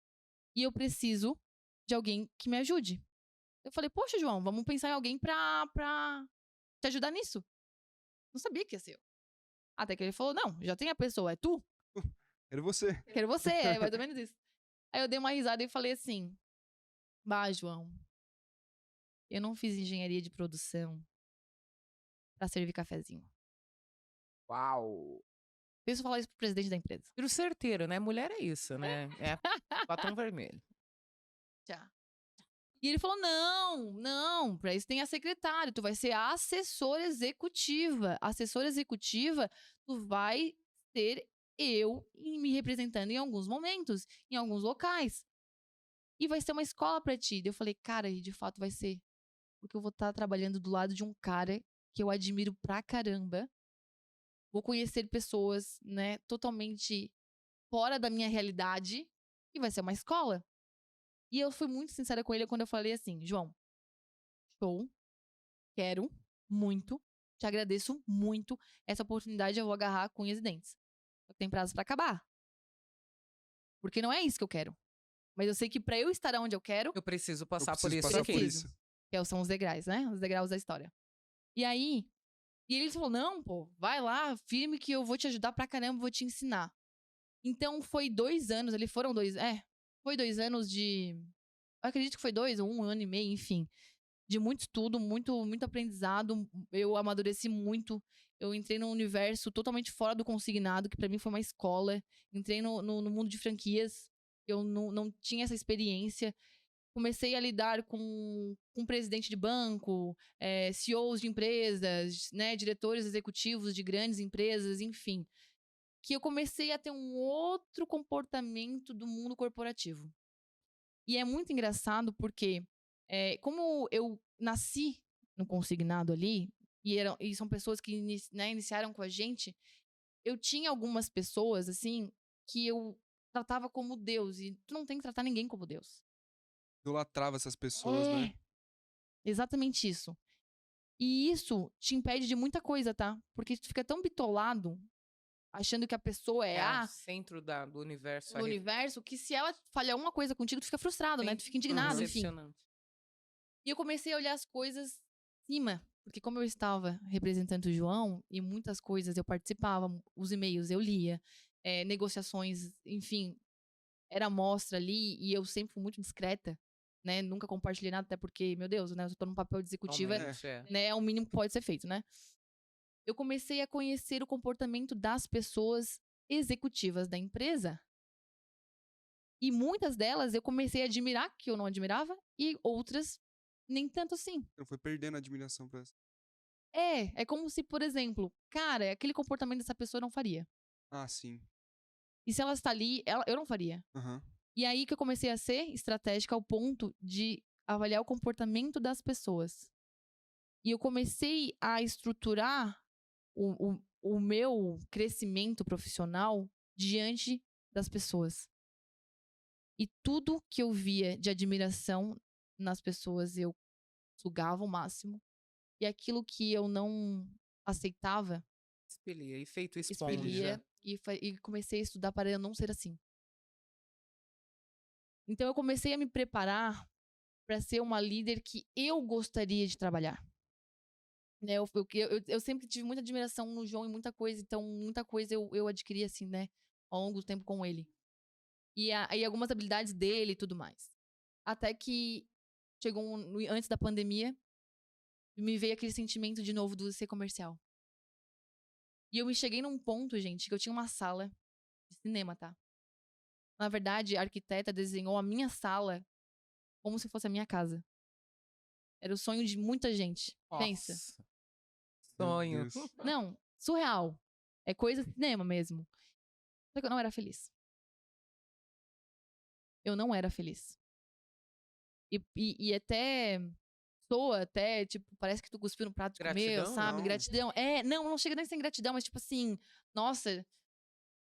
e eu preciso de alguém que me ajude. Eu falei: poxa, João, vamos pensar em alguém pra te ajudar nisso. Não sabia que ia ser eu. Até que ele falou, não, já tem a pessoa, é tu? Era você. Quero você, é mais ou menos isso. Aí eu dei uma risada e falei assim, bah, João, eu não fiz engenharia de produção pra servir cafezinho. Uau! Penso falar isso pro presidente da empresa. Tiro certeiro, né? Mulher é isso, né? É batom vermelho. Já. E ele falou, não, pra isso tem a secretária, tu vai ser a assessora executiva. A assessora executiva, tu vai ser eu me representando em alguns momentos, em alguns locais. E vai ser uma escola pra ti. Daí eu falei, cara, e de fato vai ser. Porque eu vou estar trabalhando do lado de um cara que eu admiro pra caramba. Vou conhecer pessoas, né, totalmente fora da minha realidade. E vai ser uma escola. E eu fui muito sincera com ele quando eu falei assim, João, show, quero muito, te agradeço muito. Essa oportunidade eu vou agarrar com unhas e dentes. Só que tem prazo pra acabar. Porque não é isso que eu quero. Mas eu sei que pra eu estar onde eu quero, Eu preciso Eu passar por preciso isso passar aqui. por isso. que são os degraus, né? Os degraus da história. E aí, e ele falou, não, pô, vai lá, firme que eu vou te ajudar pra caramba, vou te ensinar. Então foi 2 anos, foi 2 anos de... Eu acredito que foi 2 ou 1 ano e meio, enfim. De muito estudo, muito aprendizado. Eu amadureci muito. Eu entrei num universo totalmente fora do consignado, que pra mim foi uma escola. Entrei no mundo de franquias. Eu não tinha essa experiência. Comecei a lidar com presidente de banco, CEOs de empresas, né, diretores executivos de grandes empresas, enfim. Que eu comecei a ter um outro comportamento do mundo corporativo. E é muito engraçado porque, como eu nasci no consignado ali, e são pessoas que iniciaram com a gente, eu tinha algumas pessoas, assim, que eu tratava como Deus. E tu não tem que tratar ninguém como Deus. Idolatrava essas pessoas, né? Exatamente isso. E isso te impede de muita coisa, tá? Porque tu fica tão bitolado, achando que a pessoa é É o a centro do universo. do universo, que se ela falhar uma coisa contigo, tu fica frustrado, né? Sim. Tu fica indignado, Aham. enfim. Decepcionante. E eu comecei a olhar as coisas cima, porque como eu estava representando o João, e muitas coisas eu participava, os e-mails eu lia, negociações, enfim, era amostra ali, e eu sempre fui muito discreta, né? Nunca compartilhei nada, até porque, meu Deus, né? Eu tô num papel de executiva, Realmente, é. né? É o mínimo que pode ser feito, né? Eu comecei a conhecer o comportamento das pessoas executivas da empresa. E muitas delas eu comecei a admirar, que eu não admirava, e outras nem tanto assim. Eu fui perdendo a admiração pra essa. É como se, por exemplo, cara, aquele comportamento dessa pessoa eu não faria. Ah, sim. E se ela está ali, eu não faria. Aham. E aí que eu comecei a ser estratégica ao ponto de avaliar o comportamento das pessoas. E eu comecei a estruturar o meu crescimento profissional diante das pessoas. E tudo que eu via de admiração nas pessoas, eu sugava ao máximo. E aquilo que eu não aceitava, Expelia. Efeito esponja. expelia e comecei a estudar para eu não ser assim. Então eu comecei a me preparar para ser uma líder que eu gostaria de trabalhar. Né, eu sempre tive muita admiração no João e muita coisa, então muita coisa eu adquiri assim, né, ao longo do tempo com ele. E algumas habilidades dele e tudo mais. Até que chegou antes da pandemia, me veio aquele sentimento de novo do ser comercial. E eu me cheguei num ponto, gente, que eu tinha uma sala de cinema, tá? Na verdade, a arquiteta desenhou a minha sala como se fosse a minha casa. Era o sonho de muita gente. Pensa. Nossa. Meu Sonho. Deus. Não, surreal. É coisa de cinema mesmo. Só que eu não era feliz. Eu não era feliz. E até soa, até, tipo, parece que tu cuspiu no prato de comer, Gratidão? sabe? Não. Gratidão. Não chega nem sem gratidão, mas tipo assim, nossa,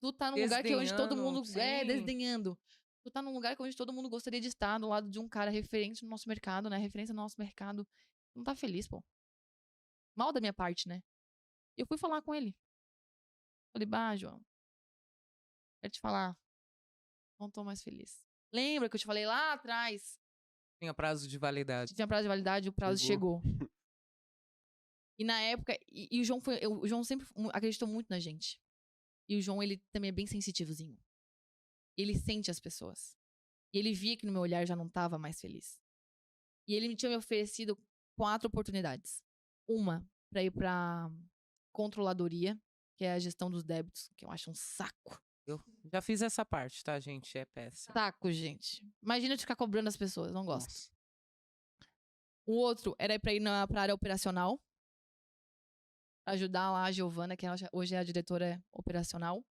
tu tá num lugar que onde todo Desdenhando, mundo sim. desdenhando. Tu tá num lugar que onde todo mundo gostaria de estar, do lado de um cara referente no nosso mercado, né? Referência no nosso mercado. Não tá feliz, pô. Mal da minha parte, né? E eu fui falar com ele. Falei, bah, João, quero te falar, não tô mais feliz. Lembra que eu te falei lá atrás? Tinha prazo de validade. Tinha prazo de validade, o prazo chegou. E na época, e o João o João sempre acreditou muito na gente. E o João, ele também é bem sensitivozinho. Ele sente as pessoas. E ele via que no meu olhar já não tava mais feliz. E ele tinha me oferecido 4 oportunidades. Uma, pra ir pra controladoria, que é a gestão dos débitos, que eu acho um saco. Eu já fiz essa parte, tá, gente? É péssimo. Saco, gente. Imagina eu ficar cobrando as pessoas, não gosto. Nossa. O outro era pra ir pra área operacional. Ajudar lá a Giovana, que hoje é a diretora operacional.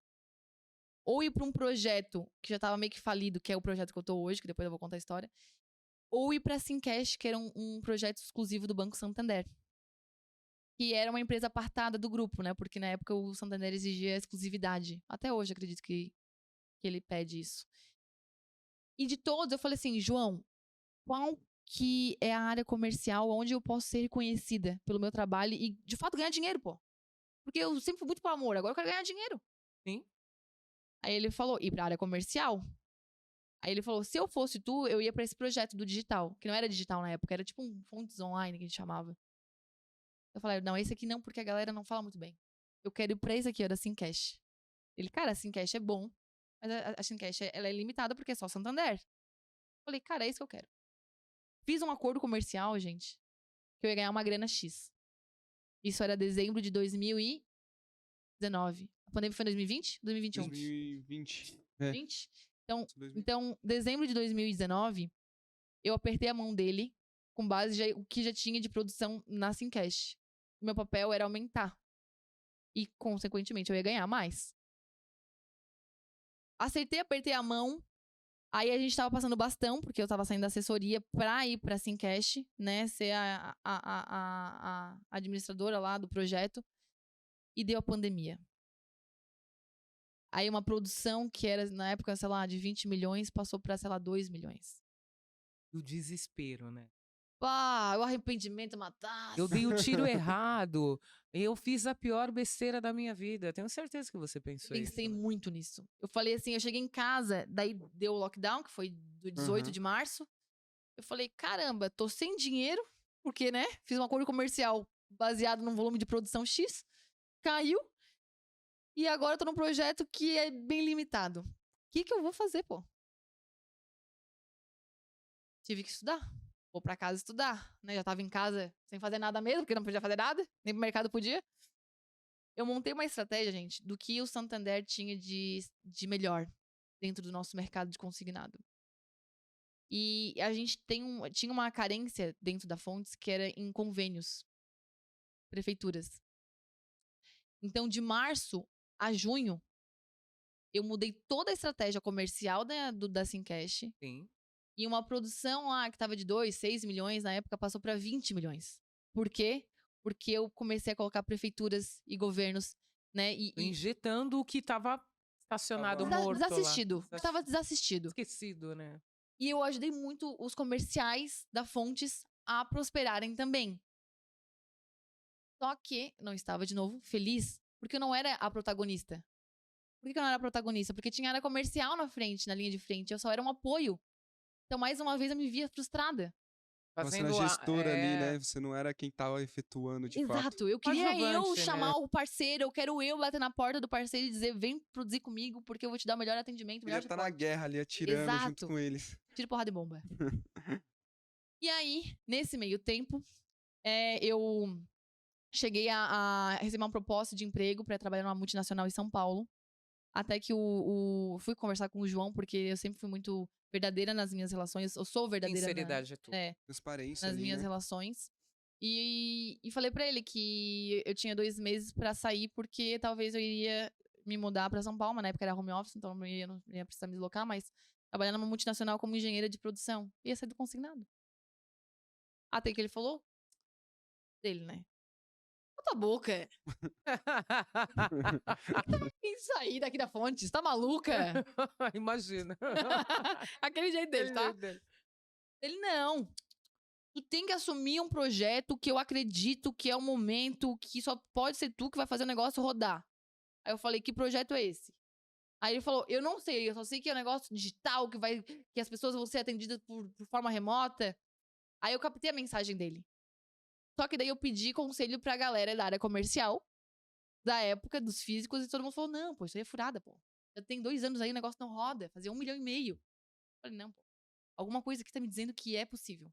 Ou ir pra um projeto que já tava meio que falido, que é o projeto que eu tô hoje, que depois eu vou contar a história. Ou ir pra Simcash, que era um projeto exclusivo do Banco Santander. Que era uma empresa apartada do grupo, né? Porque na época o Santander exigia exclusividade. Até hoje, acredito que ele pede isso. E de todos, eu falei assim, João, qual que é a área comercial onde eu posso ser reconhecida pelo meu trabalho e, de fato, ganhar dinheiro, pô? Porque eu sempre fui muito pro amor, agora eu quero ganhar dinheiro. Sim. Aí ele falou, ir pra área comercial? Aí ele falou, se eu fosse tu, eu ia pra esse projeto do digital. Que não era digital na época, era tipo um fontes online que a gente chamava. Eu falei, não, esse aqui não, porque a galera não fala muito bem. Eu quero ir pra esse aqui, ó, da Simcash. Ele, cara, a Simcash é bom, mas a Simcash, ela é limitada porque é só Santander. Eu falei, cara, é isso que eu quero. Fiz um acordo comercial, gente, que eu ia ganhar uma grana X. Isso era dezembro de 2019. A pandemia foi em 2020? 2021? 2020. É. 20? Então, dezembro de 2019, eu apertei a mão dele com base o que já tinha de produção na Simcash. Meu papel era aumentar. E, consequentemente, eu ia ganhar mais. Aceitei, apertei a mão. Aí a gente tava passando bastão, porque eu tava saindo da assessoria pra ir pra Simcash, né? Ser a administradora lá do projeto. E deu a pandemia. Aí uma produção que era, na época, sei lá, de 20 milhões, passou pra, sei lá, 2 milhões. O desespero, né? Pá, o arrependimento matasse. Eu dei o tiro errado. Eu fiz a pior besteira da minha vida. Tenho certeza que você pensou isso. Pensei Né? muito nisso. Eu falei assim, eu cheguei em casa, daí deu o lockdown, que foi do 18 de março. Eu falei, caramba, tô sem dinheiro, porque, né? Fiz um acordo comercial baseado num volume de produção X, caiu, e agora eu tô num projeto que é bem limitado. O que eu vou fazer, pô? Tive que estudar. Vou pra casa estudar, né? Já tava em casa sem fazer nada mesmo, porque não podia fazer nada, nem pro mercado podia. Eu montei uma estratégia, gente, do que o Santander tinha de melhor dentro do nosso mercado de consignado. E a gente tinha uma carência dentro da Fontes que era em convênios, prefeituras. Então, de março a junho, eu mudei toda a estratégia comercial da Simcash. Sim. E uma produção lá que estava de 2, 6 milhões, na época passou para 20 milhões. Por quê? Porque eu comecei a colocar prefeituras e governos, né? Injetando o que estava estacionado morto desassistido. lá. Estava desassistido. Esquecido, né? E eu ajudei muito os comerciais da Fontes a prosperarem também. Só que não estava, de novo, feliz, porque eu não era a protagonista. Por que eu não era a protagonista? Porque tinha área comercial na frente, na linha de frente. Eu só era um apoio. Então, mais uma vez, eu me via frustrada. Você era gestora ali, né? Você não era quem tava efetuando, de fato. Exato. Eu queria eu né? chamar o parceiro, eu quero eu bater na porta do parceiro e dizer, vem produzir comigo, porque eu vou te dar o melhor atendimento, melhor Ele tá na guerra ali, atirando junto com eles. Tiro, porrada e bomba. E aí, nesse meio tempo, eu cheguei a receber uma proposta de emprego para trabalhar numa multinacional em São Paulo. Até que fui conversar com o João, porque eu sempre fui muito verdadeira nas minhas relações. Eu sou verdadeira. Sinceridade é tudo. Transparência nas ali, minhas né? relações. E falei pra ele que eu tinha 2 meses pra sair, porque talvez eu iria me mudar pra São Paulo. Mas na época era home office, então não ia precisar me deslocar, mas trabalhar numa multinacional como engenheira de produção. Ia sair do consignado. Até que ele falou dele, né? Cala a boca. Isso aí daqui da Fontes, tá maluca? Imagina. Aquele jeito dele, tá? Ele, não. Tu tem que assumir um projeto que eu acredito que é o momento, que só pode ser tu que vai fazer o negócio rodar. Aí eu falei, que projeto é esse? Aí ele falou, eu não sei, eu só sei que é um negócio digital, que as pessoas vão ser atendidas por forma remota. Aí eu captei a mensagem dele. Só que daí eu pedi conselho pra galera da área comercial, da época, dos físicos, e todo mundo falou, não, pô, isso aí é furada, pô. Já tem 2 anos aí, o negócio não roda, fazia 1,5 milhão. Eu falei, não, pô, alguma coisa aqui tá me dizendo que é possível.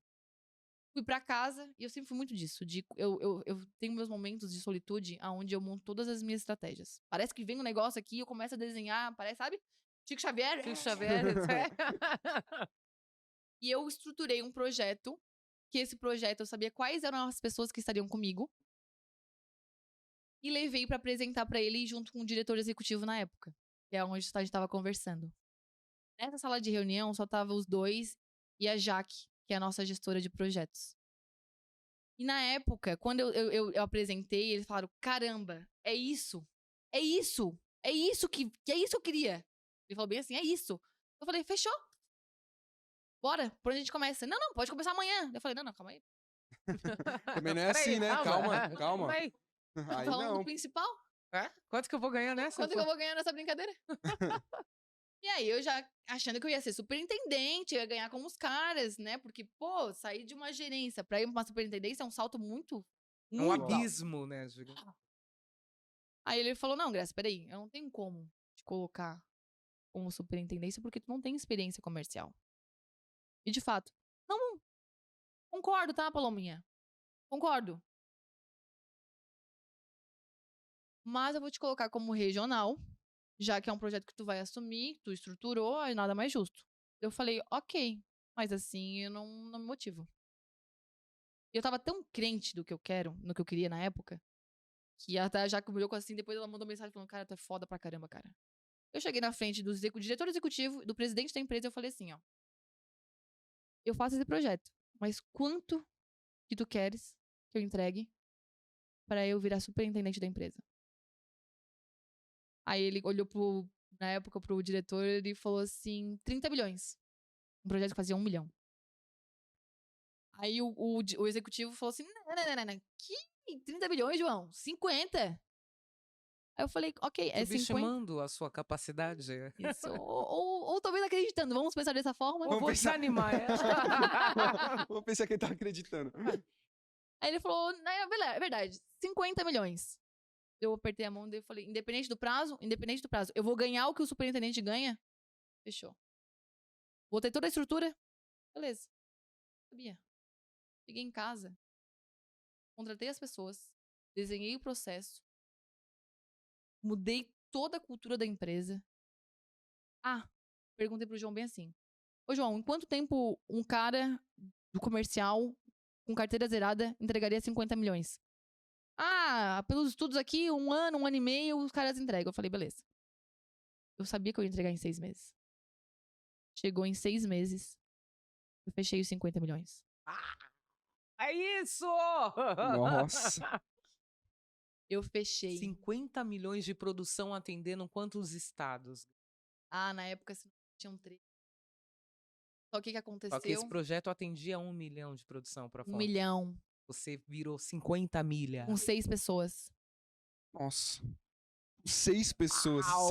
Fui pra casa, e eu sempre fui muito disso, eu tenho meus momentos de solitude, onde eu monto todas as minhas estratégias. Parece que vem um negócio aqui, eu começo a desenhar, parece, sabe? Chico Xavier. Chico Xavier. E eu estruturei um projeto, que esse projeto eu sabia quais eram as pessoas que estariam comigo, e levei pra apresentar pra ele junto com o diretor executivo na época, que é onde a gente tava conversando. Nessa sala de reunião só tava os 2 e a Jaque, que é a nossa gestora de projetos. E na época, quando eu apresentei, eles falaram, caramba, é isso, é isso, é isso que é isso que eu queria. Ele falou bem assim, é isso. Eu falei, fechou. Bora, por onde a gente começa? Não, pode começar amanhã. Eu falei, não, calma aí. Também não é assim, né? Calma. Aí. Aí Falando não. do principal. Quanto que eu vou ganhar nessa? Quanto que eu vou ganhar nessa brincadeira? E aí, eu já achando que eu ia ser superintendente, eu ia ganhar como os caras, né? Porque, pô, sair de uma gerência pra ir pra uma superintendência é um salto muito, Um muito alto. abismo, né? Aí ele falou, não, Graça, peraí, eu não tenho como te colocar como superintendência porque tu não tem experiência comercial. E de fato, não, concordo, tá, Palominha? Concordo. Mas eu vou te colocar como regional, já que é um projeto que tu vai assumir, tu estruturou, é nada mais justo. Eu falei, ok, mas assim eu não me motivo. Eu tava tão crente do que eu quero, no que eu queria na época, que até a Jaque me olhou assim, depois ela mandou mensagem falando, cara, tu é foda pra caramba, cara. Eu cheguei na frente do diretor executivo, do presidente da empresa, e eu falei assim, ó, eu faço esse projeto, mas quanto que tu queres que eu entregue pra eu virar superintendente da empresa? Aí ele olhou na época pro diretor e falou assim, 30 milhões. Um projeto que fazia 1 milhão. Aí o executivo falou assim, não, que 30 milhões, João? 50? Aí eu falei, ok, é 50. Subestimando a sua capacidade. Isso. Ou talvez acreditando, vamos pensar dessa forma. Eu vou desanimar. Vamos pensar que ele tá acreditando. Aí ele falou, não, é verdade, 50 milhões. Eu apertei a mão dele e falei, independente do prazo, eu vou ganhar o que o superintendente ganha? Fechou. Vou ter toda a estrutura? Beleza. Sabia. Cheguei em casa, contratei as pessoas, desenhei o processo, mudei toda a cultura da empresa. Perguntei pro João bem assim, ô João, em quanto tempo um cara do comercial com carteira zerada entregaria 50 milhões? Pelos estudos aqui, 1 ano, 1 ano e meio, os caras entregam. Eu falei, beleza. Eu sabia que eu ia entregar em 6 meses. Chegou em 6 meses, eu fechei os 50 milhões. É isso! Nossa. Eu fechei. 50 milhões de produção atendendo quantos estados? Na época tinham 3. Só que aconteceu? Só que esse projeto atendia 1 milhão de produção pra fora. 1 milhão. Você virou 50 milha. Com 6 pessoas. Nossa. 6 pessoas. Au!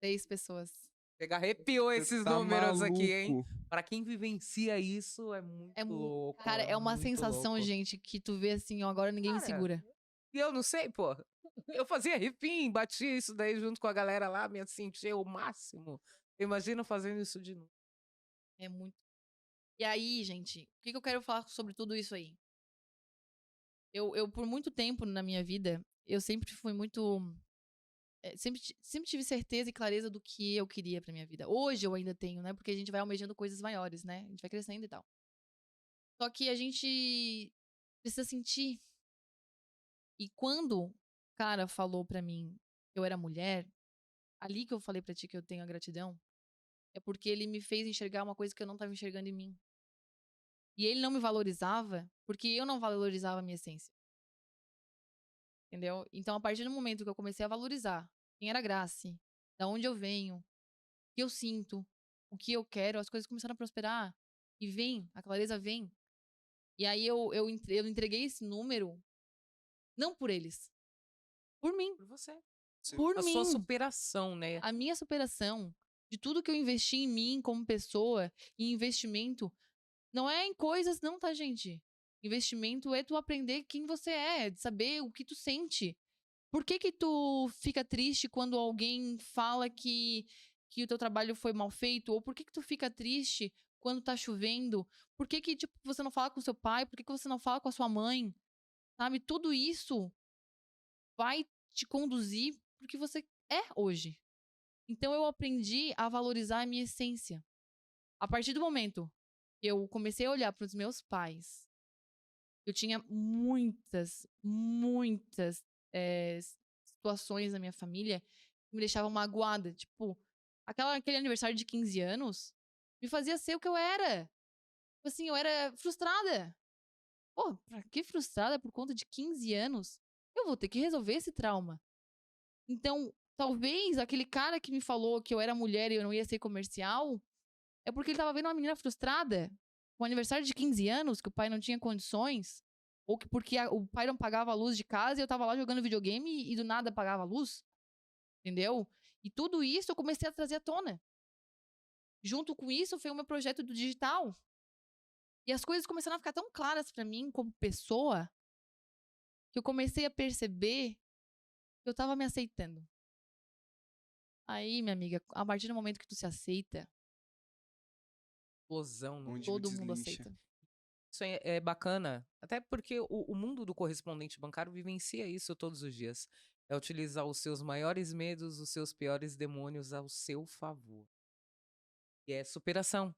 6 pessoas. Chega, arrepiou esses Tá números aqui, hein? maluco. Pra quem vivencia isso, é muito louco. Cara, é uma muito sensação, louco. gente, que tu vê assim, ó, agora ninguém me Cara, segura. E eu não sei, pô. Eu fazia rifim, batia isso daí junto com a galera lá, me sentia o máximo. Imagina fazendo isso de novo. É muito. E aí, gente, o que eu quero falar sobre tudo isso aí? Eu por muito tempo na minha vida, eu sempre fui muito... Sempre tive certeza e clareza do que eu queria pra minha vida. Hoje eu ainda tenho, né? Porque a gente vai almejando coisas maiores, né? A gente vai crescendo e tal. Só que a gente precisa sentir. E quando o cara falou pra mim que eu era mulher, ali que eu falei pra ti que eu tenho a gratidão, é porque ele me fez enxergar uma coisa que eu não tava enxergando em mim. E ele não me valorizava porque eu não valorizava a minha essência. Entendeu? Então, a partir do momento que eu comecei a valorizar quem era a Grace, da onde eu venho, o que eu sinto, o que eu quero, as coisas começaram a prosperar. E vem, a clareza vem. E aí eu entreguei esse número, não por eles, por mim. Por você. Por A mim. sua superação, né? A minha superação, de tudo que eu investi em mim como pessoa, e investimento, não é em coisas não, tá, gente? Investimento é tu aprender quem você é, de saber o que tu sente. Por que que tu fica triste quando alguém fala que o teu trabalho foi mal feito? Ou por que que tu fica triste quando tá chovendo? Por que que, tipo, você não fala com seu pai? Por que que você não fala com a sua mãe? Sabe? Tudo isso vai te conduzir pro que você é hoje. Então eu aprendi a valorizar a minha essência. A partir do momento que eu comecei a olhar para os meus pais, eu tinha muitas eh, situações na minha família que me deixavam magoada. Tipo, aquele aniversário de 15 anos me fazia ser o que eu era. Tipo assim, eu era frustrada. Pô, pra que frustrada por conta de 15 anos? Eu vou ter que resolver esse trauma. Então, talvez aquele cara que me falou que eu era mulher e eu não ia ser comercial, é porque ele tava vendo uma menina frustrada, com um aniversário de 15 anos, que o pai não tinha condições, ou que porque o pai não pagava a luz de casa e eu tava lá jogando videogame e do nada pagava a luz, entendeu? E tudo isso eu comecei a trazer à tona. Junto com isso foi o meu projeto do digital. E as coisas começaram a ficar tão claras pra mim como pessoa, que eu comecei a perceber que eu tava me aceitando. Aí, minha amiga, a partir do momento que tu se aceita, Explosão no Onde todo mundo deslincha. aceita. Isso é bacana, até porque o mundo do correspondente bancário vivencia isso todos os dias. É utilizar os seus maiores medos, os seus piores demônios ao seu favor. E é superação.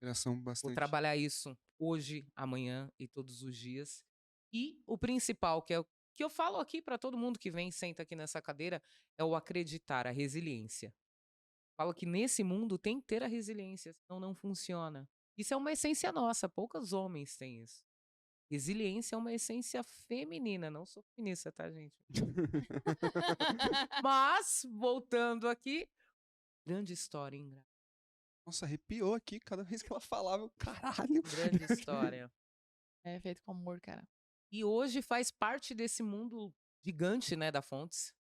Geração Vou bastante. trabalhar isso hoje, amanhã e todos os dias. E o principal, que é o que eu falo aqui para todo mundo que vem e senta aqui nessa cadeira, é o acreditar, a resiliência. Falo que nesse mundo tem que ter a resiliência, senão não funciona. Isso é uma essência nossa, poucos homens têm isso. Resiliência é uma essência feminina, não sou feminista, tá, gente? Mas, voltando aqui, grande história, hein, Gra? Nossa, arrepiou aqui cada vez que ela falava. Caralho. Grande história. É feito com amor, cara. E hoje faz parte desse mundo gigante, né, da Fontes.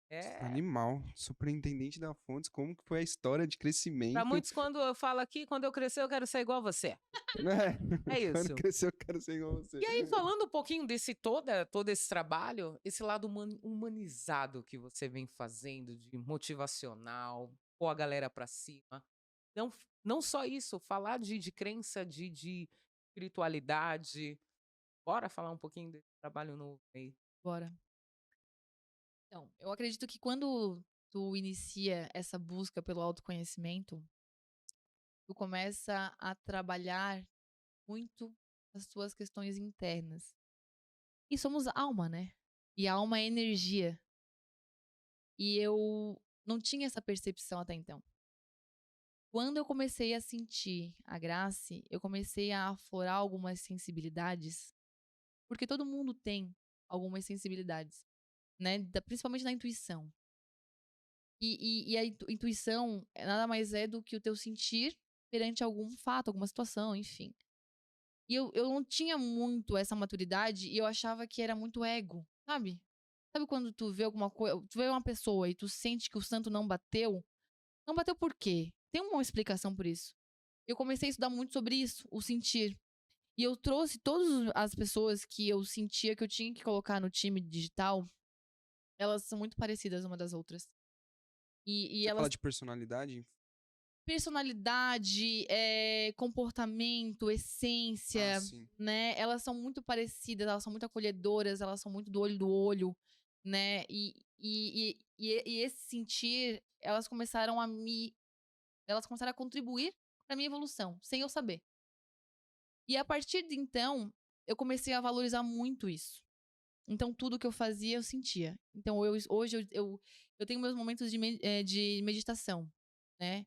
É, Animal. Superintendente da Fontes, como que foi a história de para crescimento? muitos, quando eu falo aqui, quando eu crescer, eu quero ser igual a você. É Quando isso. crescer, eu quero ser igual você. E aí, falando um pouquinho desse todo esse trabalho, esse lado humanizado que você vem fazendo, de motivacional, pôr a galera pra cima. Não só isso, falar de crença, de espiritualidade. Bora falar um pouquinho desse trabalho novo aí. Bora. Então, eu acredito que quando tu inicia essa busca pelo autoconhecimento, tu começa a trabalhar muito as tuas questões internas. E somos alma, né? E a alma é energia. E eu não tinha essa percepção até então. Quando eu comecei a sentir a Grace, eu comecei a aflorar algumas sensibilidades, porque todo mundo tem algumas sensibilidades, né? Principalmente na intuição. E a intuição nada mais é do que o teu sentir perante algum fato, alguma situação, enfim. E eu não tinha muito essa maturidade e eu achava que era muito ego, sabe? Sabe quando tu vê alguma coisa, tu vê uma pessoa e tu sente que o santo não bateu? Não bateu por quê? Tem uma explicação por isso. Eu comecei a estudar muito sobre isso, o sentir. E eu trouxe todas as pessoas que eu sentia que eu tinha que colocar no time digital, elas são muito parecidas uma das outras. E Você elas fala de personalidade? personalidade, comportamento, essência, Sim. né? Elas são muito parecidas, elas são muito acolhedoras, elas são muito do olho, né? E esse sentir, elas começaram a contribuir para minha evolução, sem eu saber. E a partir de então, eu comecei a valorizar muito isso. Então, tudo que eu fazia, eu sentia. Então, hoje eu tenho meus momentos de meditação, né?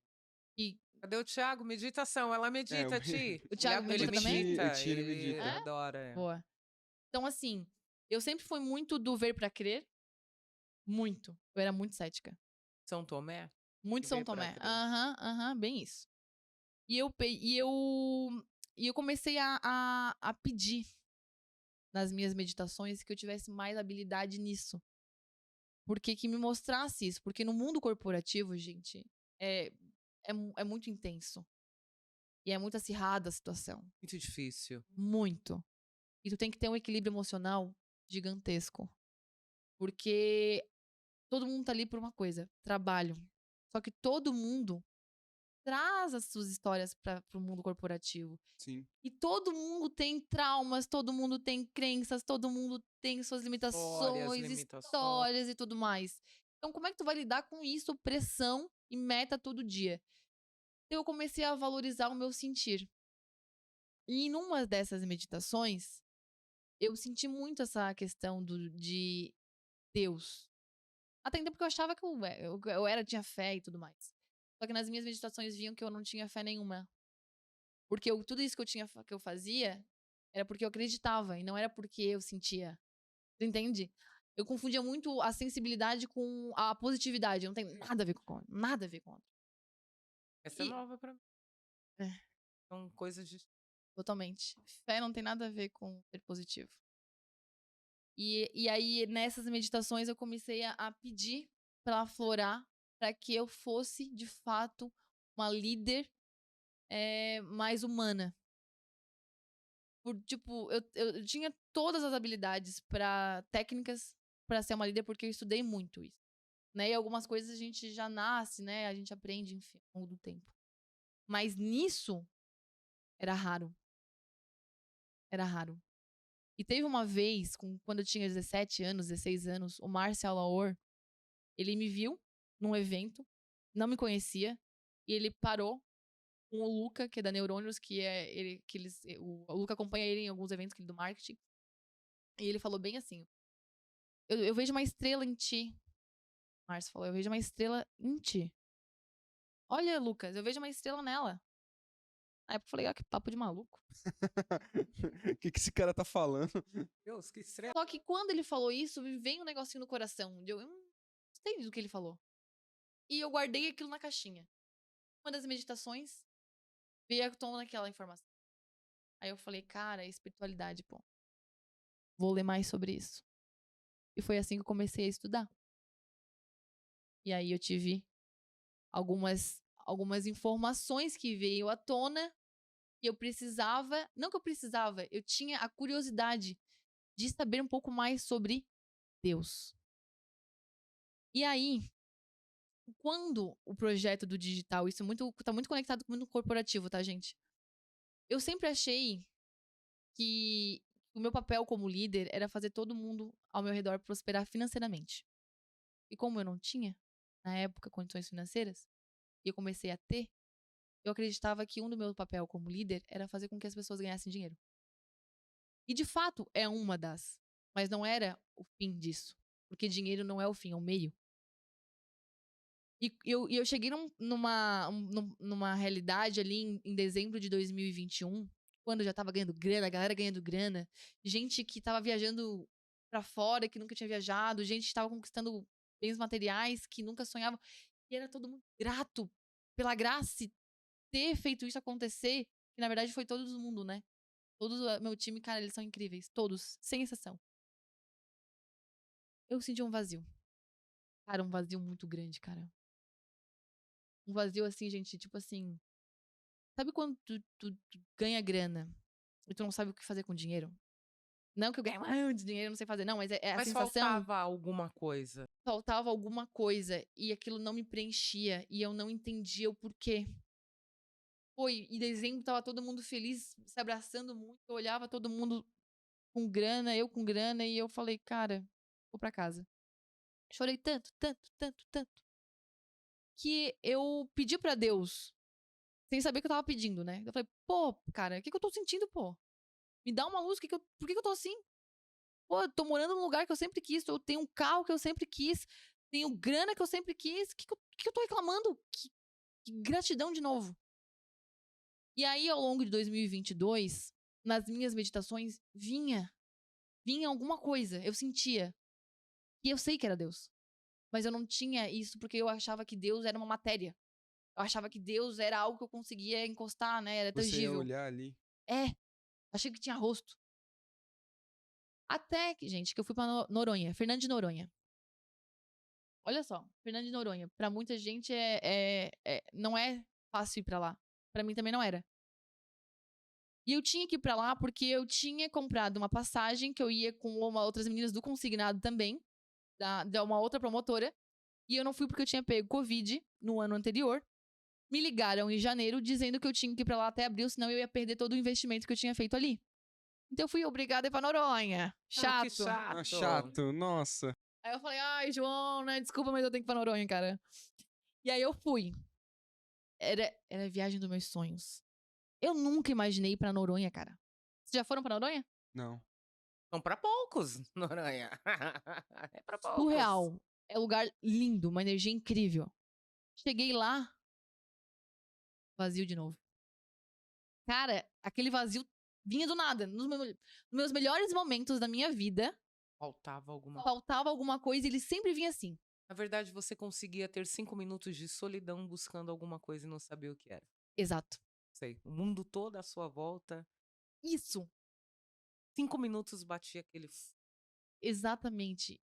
E Cadê o Thiago? Meditação. Ela medita, Ti. o Thiago Ele medita também? medita. O Ti, ele medita. Ele adora. É. Boa. Então, assim, eu sempre fui muito do ver pra crer. Muito. Eu era muito cética. São Tomé? Muito De São ver pra Tomé. crer. Aham, bem isso. E eu comecei a pedir nas minhas meditações que eu tivesse mais habilidade nisso. Porque que me mostrasse isso. Porque no mundo corporativo, gente, é muito intenso. E é muito acirrada a situação. Muito difícil. Muito. E tu tem que ter um equilíbrio emocional gigantesco. Porque todo mundo tá ali por uma coisa, trabalho. Só que todo mundo traz as suas histórias para o mundo corporativo. Sim. E todo mundo tem traumas, todo mundo tem crenças, todo mundo tem suas limitações, histórias e tudo mais. Então, como é que tu vai lidar com isso, pressão e meta todo dia? Então, eu comecei a valorizar o meu sentir. E em uma dessas meditações, eu senti muito essa questão de Deus. Até então porque eu achava que tinha fé e tudo mais. Só que nas minhas meditações viam que eu não tinha fé nenhuma. Porque tudo isso que eu fazia era porque eu acreditava e não era porque eu sentia. Tu entende? Eu confundia muito a sensibilidade com a positividade. Não tem nada a ver com nada a ver com outra. Essa é E- nova pra mim. É. São coisas de... Totalmente. Fé não tem nada a ver com ser positivo. E aí, nessas meditações, eu comecei a pedir pra ela aflorar para que eu fosse, de fato, uma líder mais humana. Tipo, eu tinha todas as habilidades técnicas para ser uma líder, porque eu estudei muito isso. Né? E algumas coisas a gente já nasce, né? A gente aprende, enfim, ao longo do tempo. Mas nisso, era raro. Era raro. E teve uma vez, quando eu tinha 17 anos, 16 anos, o Marcial Laor, ele me viu num evento, não me conhecia, e ele parou com o Luca, que é da Neurônios, o Luca acompanha ele em alguns eventos do marketing. E ele falou bem assim: eu vejo uma estrela em ti. O Márcio falou: eu vejo uma estrela em ti. Olha, Lucas, eu vejo uma estrela nela. Na época eu falei: ah, que papo de maluco. O que esse cara tá falando? Deus, que estrela. Só que quando ele falou isso, me veio um negocinho no coração. Eu gostei do que ele falou. E eu guardei aquilo na caixinha. Uma das meditações veio à tona aquela informação. Aí eu falei: cara, espiritualidade, pô. Vou ler mais sobre isso. E foi assim que eu comecei a estudar. E aí eu tive algumas informações que veio à tona que eu precisava, não que eu precisava, eu tinha a curiosidade de saber um pouco mais sobre Deus. E aí, quando o projeto do digital, isso tá muito conectado com o mundo corporativo, tá, gente? Eu sempre achei que o meu papel como líder era fazer todo mundo ao meu redor prosperar financeiramente. E como eu não tinha, na época, condições financeiras, e eu comecei a ter, eu acreditava que um do meu papel como líder era fazer com que as pessoas ganhassem dinheiro. E de fato é uma das, mas não era o fim disso, porque dinheiro não é o fim, é o meio. E eu cheguei numa realidade ali em dezembro de 2021, quando eu já tava ganhando grana, a galera ganhando grana, gente que tava viajando pra fora, que nunca tinha viajado, gente que tava conquistando bens materiais que nunca sonhava. E era todo mundo grato pela graça ter feito isso acontecer, que na verdade foi todo mundo, né? Todo o meu time, cara, eles são incríveis. Todos, sem exceção. Eu senti um vazio. Cara, um vazio muito grande, cara. Um vazio assim, gente, tipo assim. Sabe quando tu ganha grana e tu não sabe o que fazer com dinheiro? Não que eu ganhe muito dinheiro, eu não sei fazer, não, mas é a Mas sensação. faltava alguma coisa. Faltava alguma coisa e aquilo não me preenchia e eu não entendia o porquê. Foi, em dezembro tava todo mundo feliz, se abraçando muito, eu olhava todo mundo com grana, eu com grana, e eu falei, cara, vou pra casa. Chorei tanto, tanto, tanto, tanto, que eu pedi pra Deus, sem saber o que eu tava pedindo, né? Eu falei, pô, cara, o que eu tô sentindo, pô? Me dá uma luz, por que eu tô assim? Pô, eu tô morando num lugar que eu sempre quis, eu tenho um carro que eu sempre quis, tenho grana que eu sempre quis, o que eu tô reclamando? Que gratidão de novo. E aí, ao longo de 2022, nas minhas meditações, vinha alguma coisa, eu sentia. E eu sei que era Deus. Mas eu não tinha isso porque eu achava que Deus era uma matéria. Eu achava que Deus era algo que eu conseguia encostar, né? Era Você ia tangível. olhar ali. Achei que tinha rosto. Até que, gente, que eu fui pra Noronha, Fernando de Noronha. Olha só, Fernando de Noronha. Pra muita gente não é fácil ir pra lá. Pra mim também não era. E eu tinha que ir pra lá porque eu tinha comprado uma passagem que eu ia com outras meninas do consignado também, de uma outra promotora. E eu não fui porque eu tinha pego Covid no ano anterior. Me ligaram em janeiro dizendo que eu tinha que ir pra lá até abril, senão eu ia perder todo o investimento que eu tinha feito ali. Então eu fui obrigada a ir pra Noronha. Ah, que Chato. Ah, chato. chato, nossa. Aí eu falei, ai, João, né? Desculpa, mas eu tenho que ir pra Noronha, cara. E aí eu fui. Era a viagem dos meus sonhos. Eu nunca imaginei ir pra Noronha, cara. Vocês já foram pra Noronha? Não. São pra poucos, Noronha. É pra poucos. Surreal. É um lugar lindo, uma energia incrível. Cheguei lá, vazio de novo. Cara, aquele vazio vinha do nada. Nos meus melhores momentos da minha vida, Faltava alguma coisa. faltava alguma coisa e ele sempre vinha assim. Na verdade, você conseguia ter 5 minutos de solidão buscando alguma coisa e não sabia o que era. Exato. Sei, o mundo todo à sua volta. Isso. 5 minutos batia aquele... Exatamente.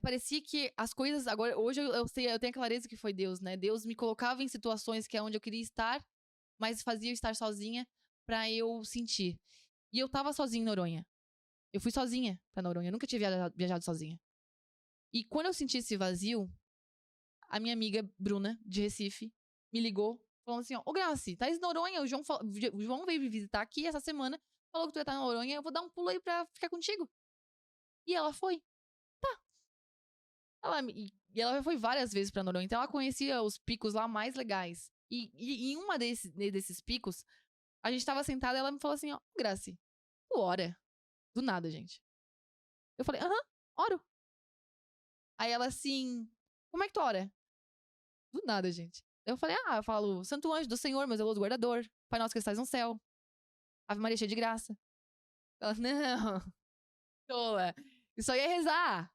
Parecia que as coisas. Agora, hoje eu sei, eu tenho a clareza que foi Deus, né? Deus me colocava em situações que é onde eu queria estar, mas fazia eu estar sozinha pra eu sentir. E eu tava sozinha em Noronha. Eu fui sozinha pra Noronha. Eu nunca tinha viajado sozinha. E quando eu senti esse vazio, a minha amiga Bruna, de Recife, me ligou, falando assim: ó, ô Graci, tá em Noronha, o João veio me visitar aqui essa semana, falou que tu ia estar em Noronha, eu vou dar um pulo aí pra ficar contigo. E ela foi. E ela foi várias vezes pra Noronha, então ela conhecia os picos lá mais legais. E em uma desses picos, a gente tava sentada e ela me falou assim: ó, Graci, tu ora. Do nada, gente. Eu falei: aham, oro. Aí ela assim: como é que tu ora? Do nada, gente. Eu falei: eu falo, Santo Anjo do Senhor, meu zeloso guardador, Pai nosso que estás no céu, Ave Maria cheia de graça. Ela: não, tola, isso aí é rezar.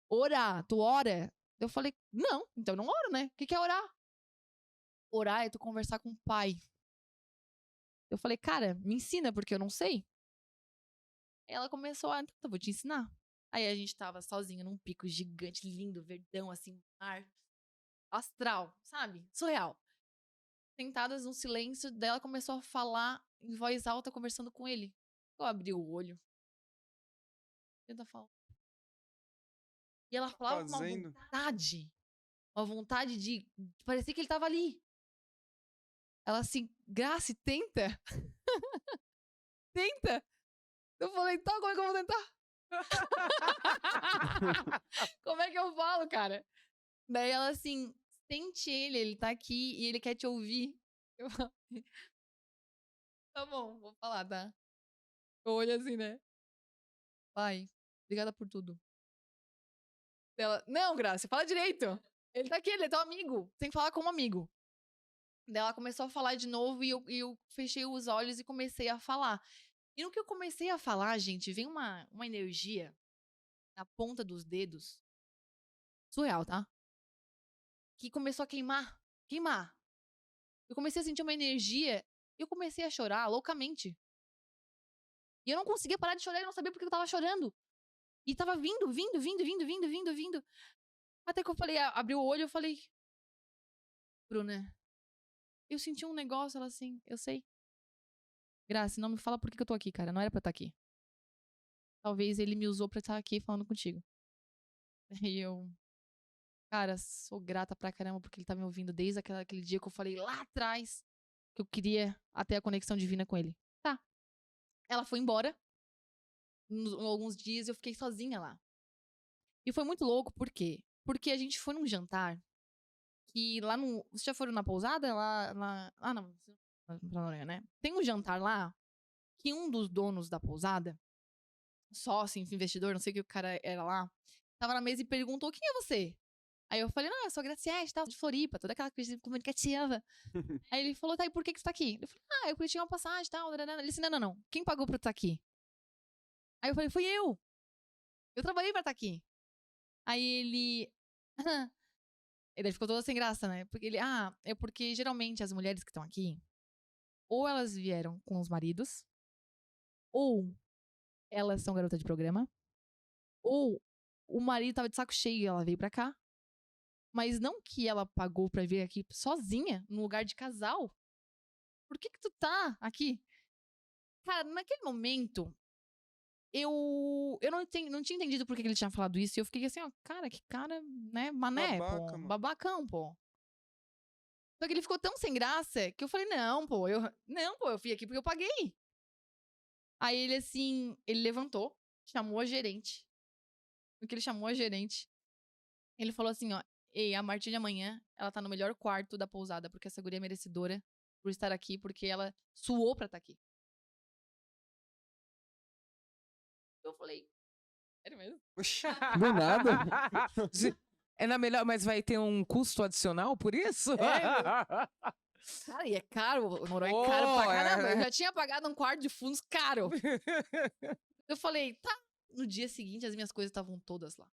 Orar, tu ora? Eu falei: não, então eu não oro, né? O que é orar? Orar é tu conversar com o pai. Eu falei: cara, me ensina, porque eu não sei. Ela começou então eu vou te ensinar. Aí a gente tava sozinha num pico gigante, lindo, verdão, assim, mar astral, sabe? Surreal. Sentadas no silêncio, dela começou a falar em voz alta, conversando com ele. Eu abri o olho. Tenta falar. E ela falava com uma vontade de parecia que ele tava ali. Ela assim: Graci, tenta. Tenta. Eu falei: tá, como é que eu vou tentar? Como é que eu falo, cara? Daí ela assim: sente ele tá aqui e ele quer te ouvir. Eu falei: tá bom, vou falar, tá? Eu olho assim, né? Pai, obrigada por tudo. Ela: não, Graça, fala direito. Ele tá aqui, ele é teu amigo. Tem que falar como amigo. Daí ela começou a falar de novo e eu fechei os olhos e comecei a falar. E no que eu comecei a falar, gente, vem uma energia na ponta dos dedos. Surreal, tá? Que começou a queimar. Queimar. Eu comecei a sentir uma energia e eu comecei a chorar loucamente. E eu não conseguia parar de chorar, eu não sabia porque eu tava chorando. E tava vindo. Até que eu falei, abri o olho, eu falei: Bruna, eu senti um negócio, ela assim, eu sei. Graça, não me fala por que eu tô aqui, cara, não era pra eu estar aqui. Talvez ele me usou pra estar aqui falando contigo. E eu, cara, sou grata pra caramba porque ele tá me ouvindo desde aquele dia que eu falei lá atrás que eu queria até a conexão divina com ele. Tá. Ela foi embora. Em alguns dias eu fiquei sozinha lá. E foi muito louco, por quê? Porque a gente foi num jantar que lá no... Vocês já foram na pousada? Não. Né? Tem um jantar lá que um dos donos da pousada, sócio, investidor, não sei o que o cara era lá, tava na mesa e perguntou: quem é você? Aí eu falei: não, eu sou a Graciete, tal, de Floripa, toda aquela coisa comunicativa. Aí ele falou: tá, e por que tu tá aqui? Eu falei: eu tinha uma passagem e tal. Ele disse: não. Quem pagou pra tu estar aqui? Aí eu falei: fui eu. Eu trabalhei pra estar aqui. Aí ele... ele ficou toda sem graça, né? Porque ele... é porque geralmente as mulheres que estão aqui, ou elas vieram com os maridos, ou elas são garota de programa, ou o marido tava de saco cheio e ela veio pra cá. Mas não que ela pagou pra vir aqui sozinha, no lugar de casal. por que tu tá aqui? Cara, naquele momento, eu não tinha entendido por que ele tinha falado isso. E eu fiquei assim, ó, cara, que cara, né, mané, Babaca, pô. mano. Babacão, pô. Só que ele ficou tão sem graça que eu falei, não, pô, eu fui aqui porque eu paguei. Aí ele, assim, ele levantou, chamou a gerente. No que ele chamou a gerente, ele falou assim, ó, ei, a partir de amanhã, ela tá no melhor quarto da pousada, porque essa guria é merecedora por estar aqui, porque ela suou pra estar aqui. Eu falei, sério mesmo? Oxi, do nada. É na melhor, mas vai ter um custo adicional por isso? Cara, e é caro, o Noronha é caro pra Oh, caramba. Eu é. já tinha pagado um quarto de fundos caro. Eu falei, tá. No dia seguinte, as minhas coisas estavam todas lá.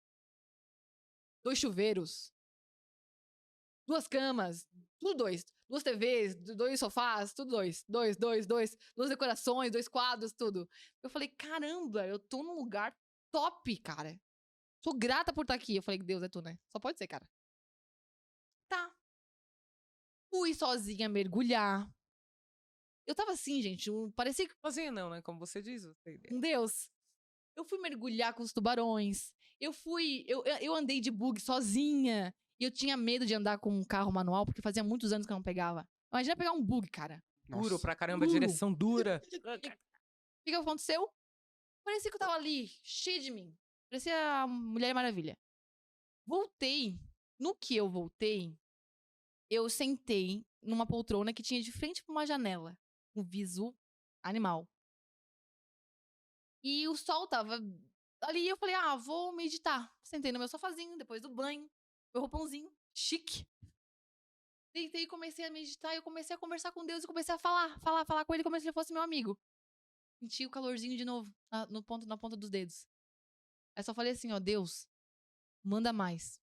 2 chuveiros, 2 camas, tudo 2. 2 TVs, 2 sofás, tudo 2. 2, 2 decorações, 2 quadros, tudo. Eu falei, caramba, eu tô num lugar top, cara. Sou grata por estar aqui. Eu falei, Deus, é tu, né? Só pode ser, cara. Tá. Fui sozinha mergulhar. Eu tava assim, gente, parecia Sozinha não, né? Como você diz. com Deus. Eu fui mergulhar com os tubarões. Eu andei de bug sozinha. E eu tinha medo de andar com um carro manual, porque fazia muitos anos que eu não pegava. Imagina pegar um bug, cara. Duro Nossa. pra caramba, Duro. direção dura. O que aconteceu? Parecia que eu tava ali, cheia de mim. Parecia a Mulher Maravilha. Voltei. No que eu voltei, eu sentei numa poltrona que tinha de frente pra uma janela. Um viso animal. E o sol tava ali, eu falei, vou meditar. Sentei no meu sofazinho, depois do banho, meu roupãozinho, chique. Deitei e comecei a meditar, eu comecei a conversar com Deus e comecei a falar com ele como se ele fosse meu amigo. Senti o calorzinho de novo, na ponta dos dedos. Aí só falei assim, ó, Deus, manda mais.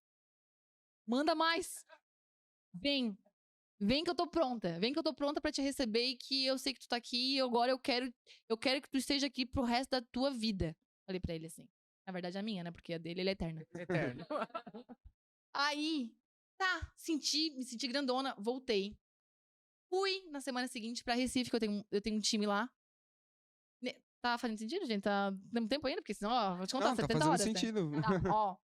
Manda mais! Vem que eu tô pronta. Vem que eu tô pronta pra te receber e que eu sei que tu tá aqui e agora eu quero que tu esteja aqui pro resto da tua vida. Falei pra ele assim. Na verdade, a minha, né? Porque a dele, ele é eterna. Eterno. Aí, tá, me senti grandona, voltei. Fui na semana seguinte pra Recife, que eu tenho um time lá. Tá fazendo sentido, gente? Tá dando tempo ainda? Porque senão, ó, vou te contar, Não, tá 70 fazendo horas, né? sentido. Tá, ó.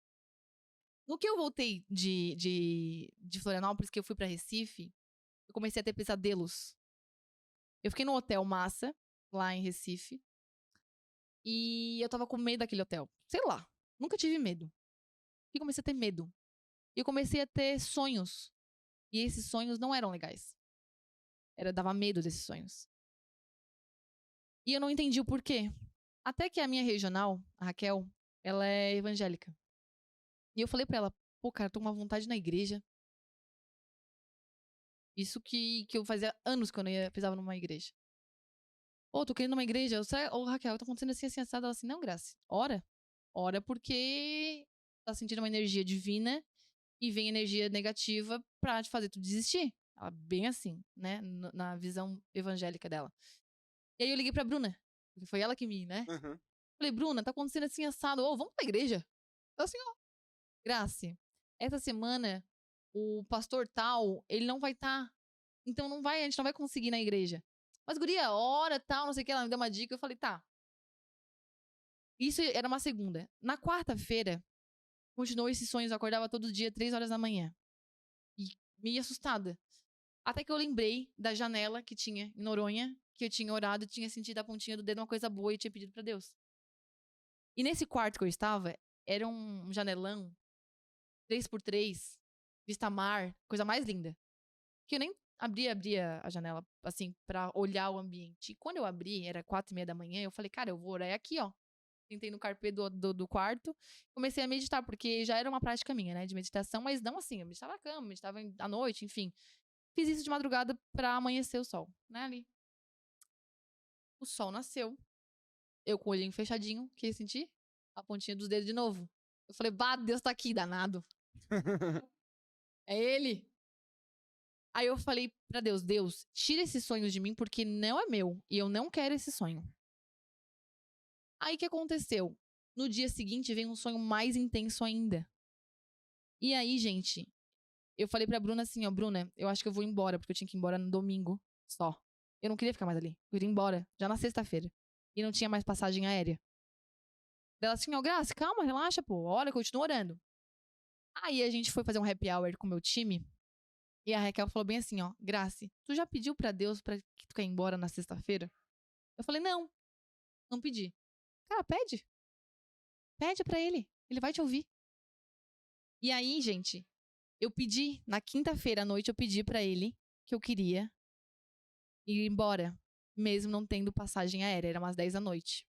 No que eu voltei de Florianópolis, que eu fui pra Recife, eu comecei a ter pesadelos. Eu fiquei num hotel massa, lá em Recife. E eu tava com medo daquele hotel. Sei lá, nunca tive medo. E comecei a ter medo. E eu comecei a ter sonhos. E esses sonhos não eram legais. Dava medo desses sonhos. E eu não entendi o porquê. Até que a minha regional, a Raquel, ela é evangélica. E eu falei pra ela, pô, cara, tô com uma vontade na igreja. Isso que eu fazia anos que eu não pisava numa igreja. Tô querendo numa igreja. Raquel, tá acontecendo assim, assado. Ela assim, não, Graça, ora. Ora porque tá sentindo uma energia divina e vem energia negativa pra te fazer tu desistir. Ela bem assim, né? Na visão evangélica dela. E aí eu liguei pra Bruna. Porque foi ela que me, né? Uhum. Falei, Bruna, tá acontecendo assim, assado. Vamos pra igreja. Ela assim, Grace, essa semana o pastor tal, ele não vai estar. Então a gente não vai conseguir ir na igreja. Mas, guria, hora, tal, não sei o que, ela me deu uma dica. Eu falei, tá. Isso era uma segunda. Na quarta-feira, continuou esses sonhos. Eu acordava todo dia, 3 horas da manhã. E meio assustada. Até que eu lembrei da janela que tinha em Noronha, que eu tinha orado e tinha sentido a pontinha do dedo uma coisa boa e tinha pedido pra Deus. E nesse quarto que eu estava, era um janelão 3x3, vista mar, coisa mais linda. Que eu nem abria a janela, assim, pra olhar o ambiente. E quando eu abri, era 4h30 da manhã, eu falei, cara, eu vou orar aqui, ó. Sentei no carpê do quarto, comecei a meditar, porque já era uma prática minha, né, de meditação, mas não assim, eu meditava na cama, meditava à noite, enfim. Fiz isso de madrugada pra amanhecer o sol, né, ali. O sol nasceu, eu com o olhinho fechadinho, que senti a pontinha dos dedos de novo. Eu falei, Deus tá aqui, danado. É ele. Aí eu falei pra Deus, Deus, tira esses sonhos de mim porque não é meu e eu não quero esse sonho. Aí o que aconteceu? No dia seguinte veio um sonho mais intenso ainda. E aí, gente, eu falei pra Bruna assim, ó, Bruna, eu acho que eu vou embora, porque eu tinha que ir embora no domingo só. Eu não queria ficar mais ali. Eu queria ir embora, já na sexta-feira. E não tinha mais passagem aérea. Ela assim, ó, Grace, calma, relaxa, pô. Olha, continua orando. Aí a gente foi fazer um happy hour com o meu time. E a Raquel falou bem assim, ó, Grace, tu já pediu pra Deus pra que tu quer ir embora na sexta-feira? Eu falei, não pedi. Cara, pede. Pede pra ele. Ele vai te ouvir. E aí, gente, eu pedi, na quinta-feira à noite, eu pedi pra ele que eu queria ir embora, mesmo não tendo passagem aérea, era umas 10 da noite.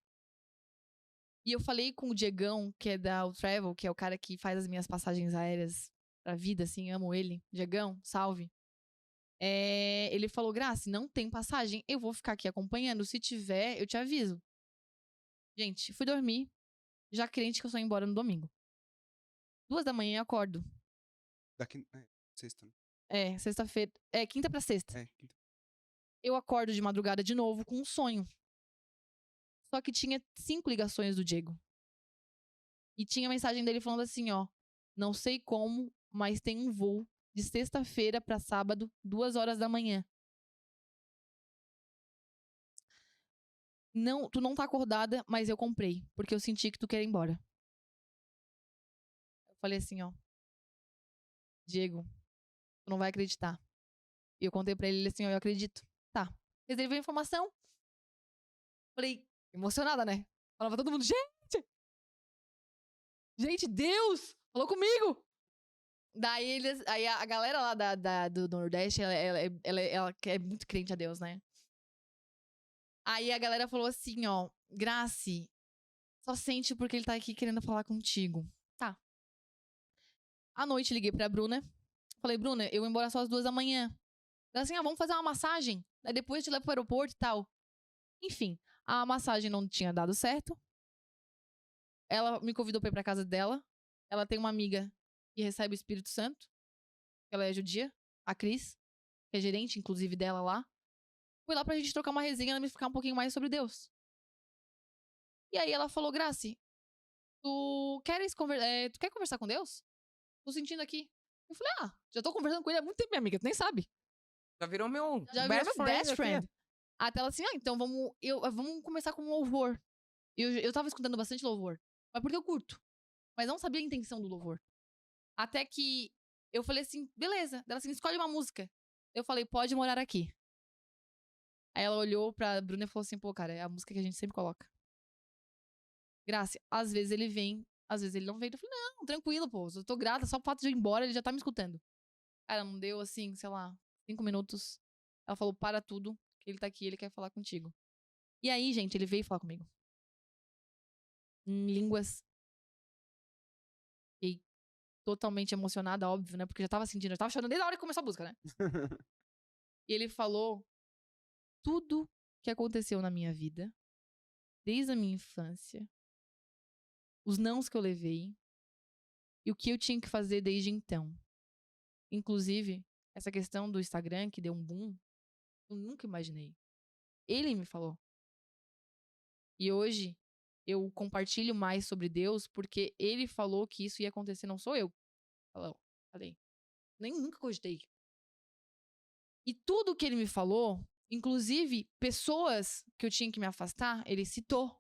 E eu falei com o Diegão, que é da Travel, que é o cara que faz as minhas passagens aéreas pra vida, assim, amo ele. Diegão, salve. Ele falou, Grace, não tem passagem, eu vou ficar aqui acompanhando, se tiver, eu te aviso. Gente, fui dormir, já crente que eu só ia embora no domingo. 2 da manhã eu acordo. Sexta, né? Sexta-feira. Quinta pra sexta. Quinta. Eu acordo de madrugada de novo com um sonho. Só que tinha 5 ligações do Diego. E tinha a mensagem dele falando assim, ó. Não sei como, mas tem um voo de sexta-feira pra sábado, 2 horas da manhã. Não, tu não tá acordada, mas eu comprei, porque eu senti que tu quer ir embora. Eu falei assim, ó. Diego, tu não vai acreditar. E eu contei pra ele assim, ó, eu acredito. Tá. Reservei a informação. Falei, emocionada, né? Falava todo mundo, gente, Deus, falou comigo. Daí aí a galera lá do Nordeste, ela é muito crente a Deus, né? Aí a galera falou assim, ó, Grace, só sente porque ele tá aqui querendo falar contigo. Tá. À noite liguei pra Bruna. Falei, Bruna, eu vou embora só às 2 da manhã. Ela assim, vamos fazer uma massagem. Aí depois eu te levo pro aeroporto e tal. Enfim, a massagem não tinha dado certo. Ela me convidou pra ir pra casa dela. Ela tem uma amiga que recebe o Espírito Santo. Ela é judia, a Cris, que é gerente, inclusive, dela lá. Fui lá pra gente trocar uma resenha, ela me explicar um pouquinho mais sobre Deus. E aí ela falou, Grace, tu quer conversar com Deus? Tô sentindo aqui. Eu falei, já tô conversando com ele há muito tempo, minha amiga, tu nem sabe. Já virou meu best friend. Até ela assim, então vamos começar com um louvor. Eu tava escutando bastante louvor. Mas porque eu curto. Mas não sabia a intenção do louvor. Até que eu falei assim, beleza. Ela assim, escolhe uma música. Eu falei, pode morar aqui. Aí ela olhou pra Bruna e falou assim, pô, cara, é a música que a gente sempre coloca. Graça, às vezes ele vem, às vezes ele não vem. Eu falei, não, tranquilo, pô. Eu tô grata, só o fato de eu ir embora, ele já tá me escutando. Cara, não deu assim, sei lá, 5 minutos. Ela falou, para tudo, que ele tá aqui, ele quer falar contigo. E aí, gente, ele veio falar comigo. Em línguas. Fiquei totalmente emocionada, óbvio, né? Porque eu já tava sentindo, eu tava chorando desde a hora que começou a música, né? E ele falou tudo que aconteceu na minha vida, desde a minha infância, os nãos que eu levei e o que eu tinha que fazer desde então. Inclusive, essa questão do Instagram que deu um boom, eu nunca imaginei. Ele me falou. E hoje eu compartilho mais sobre Deus porque ele falou que isso ia acontecer, não sou eu. Falei. Nem nunca cogitei. E tudo que ele me falou, inclusive pessoas que eu tinha que me afastar, ele citou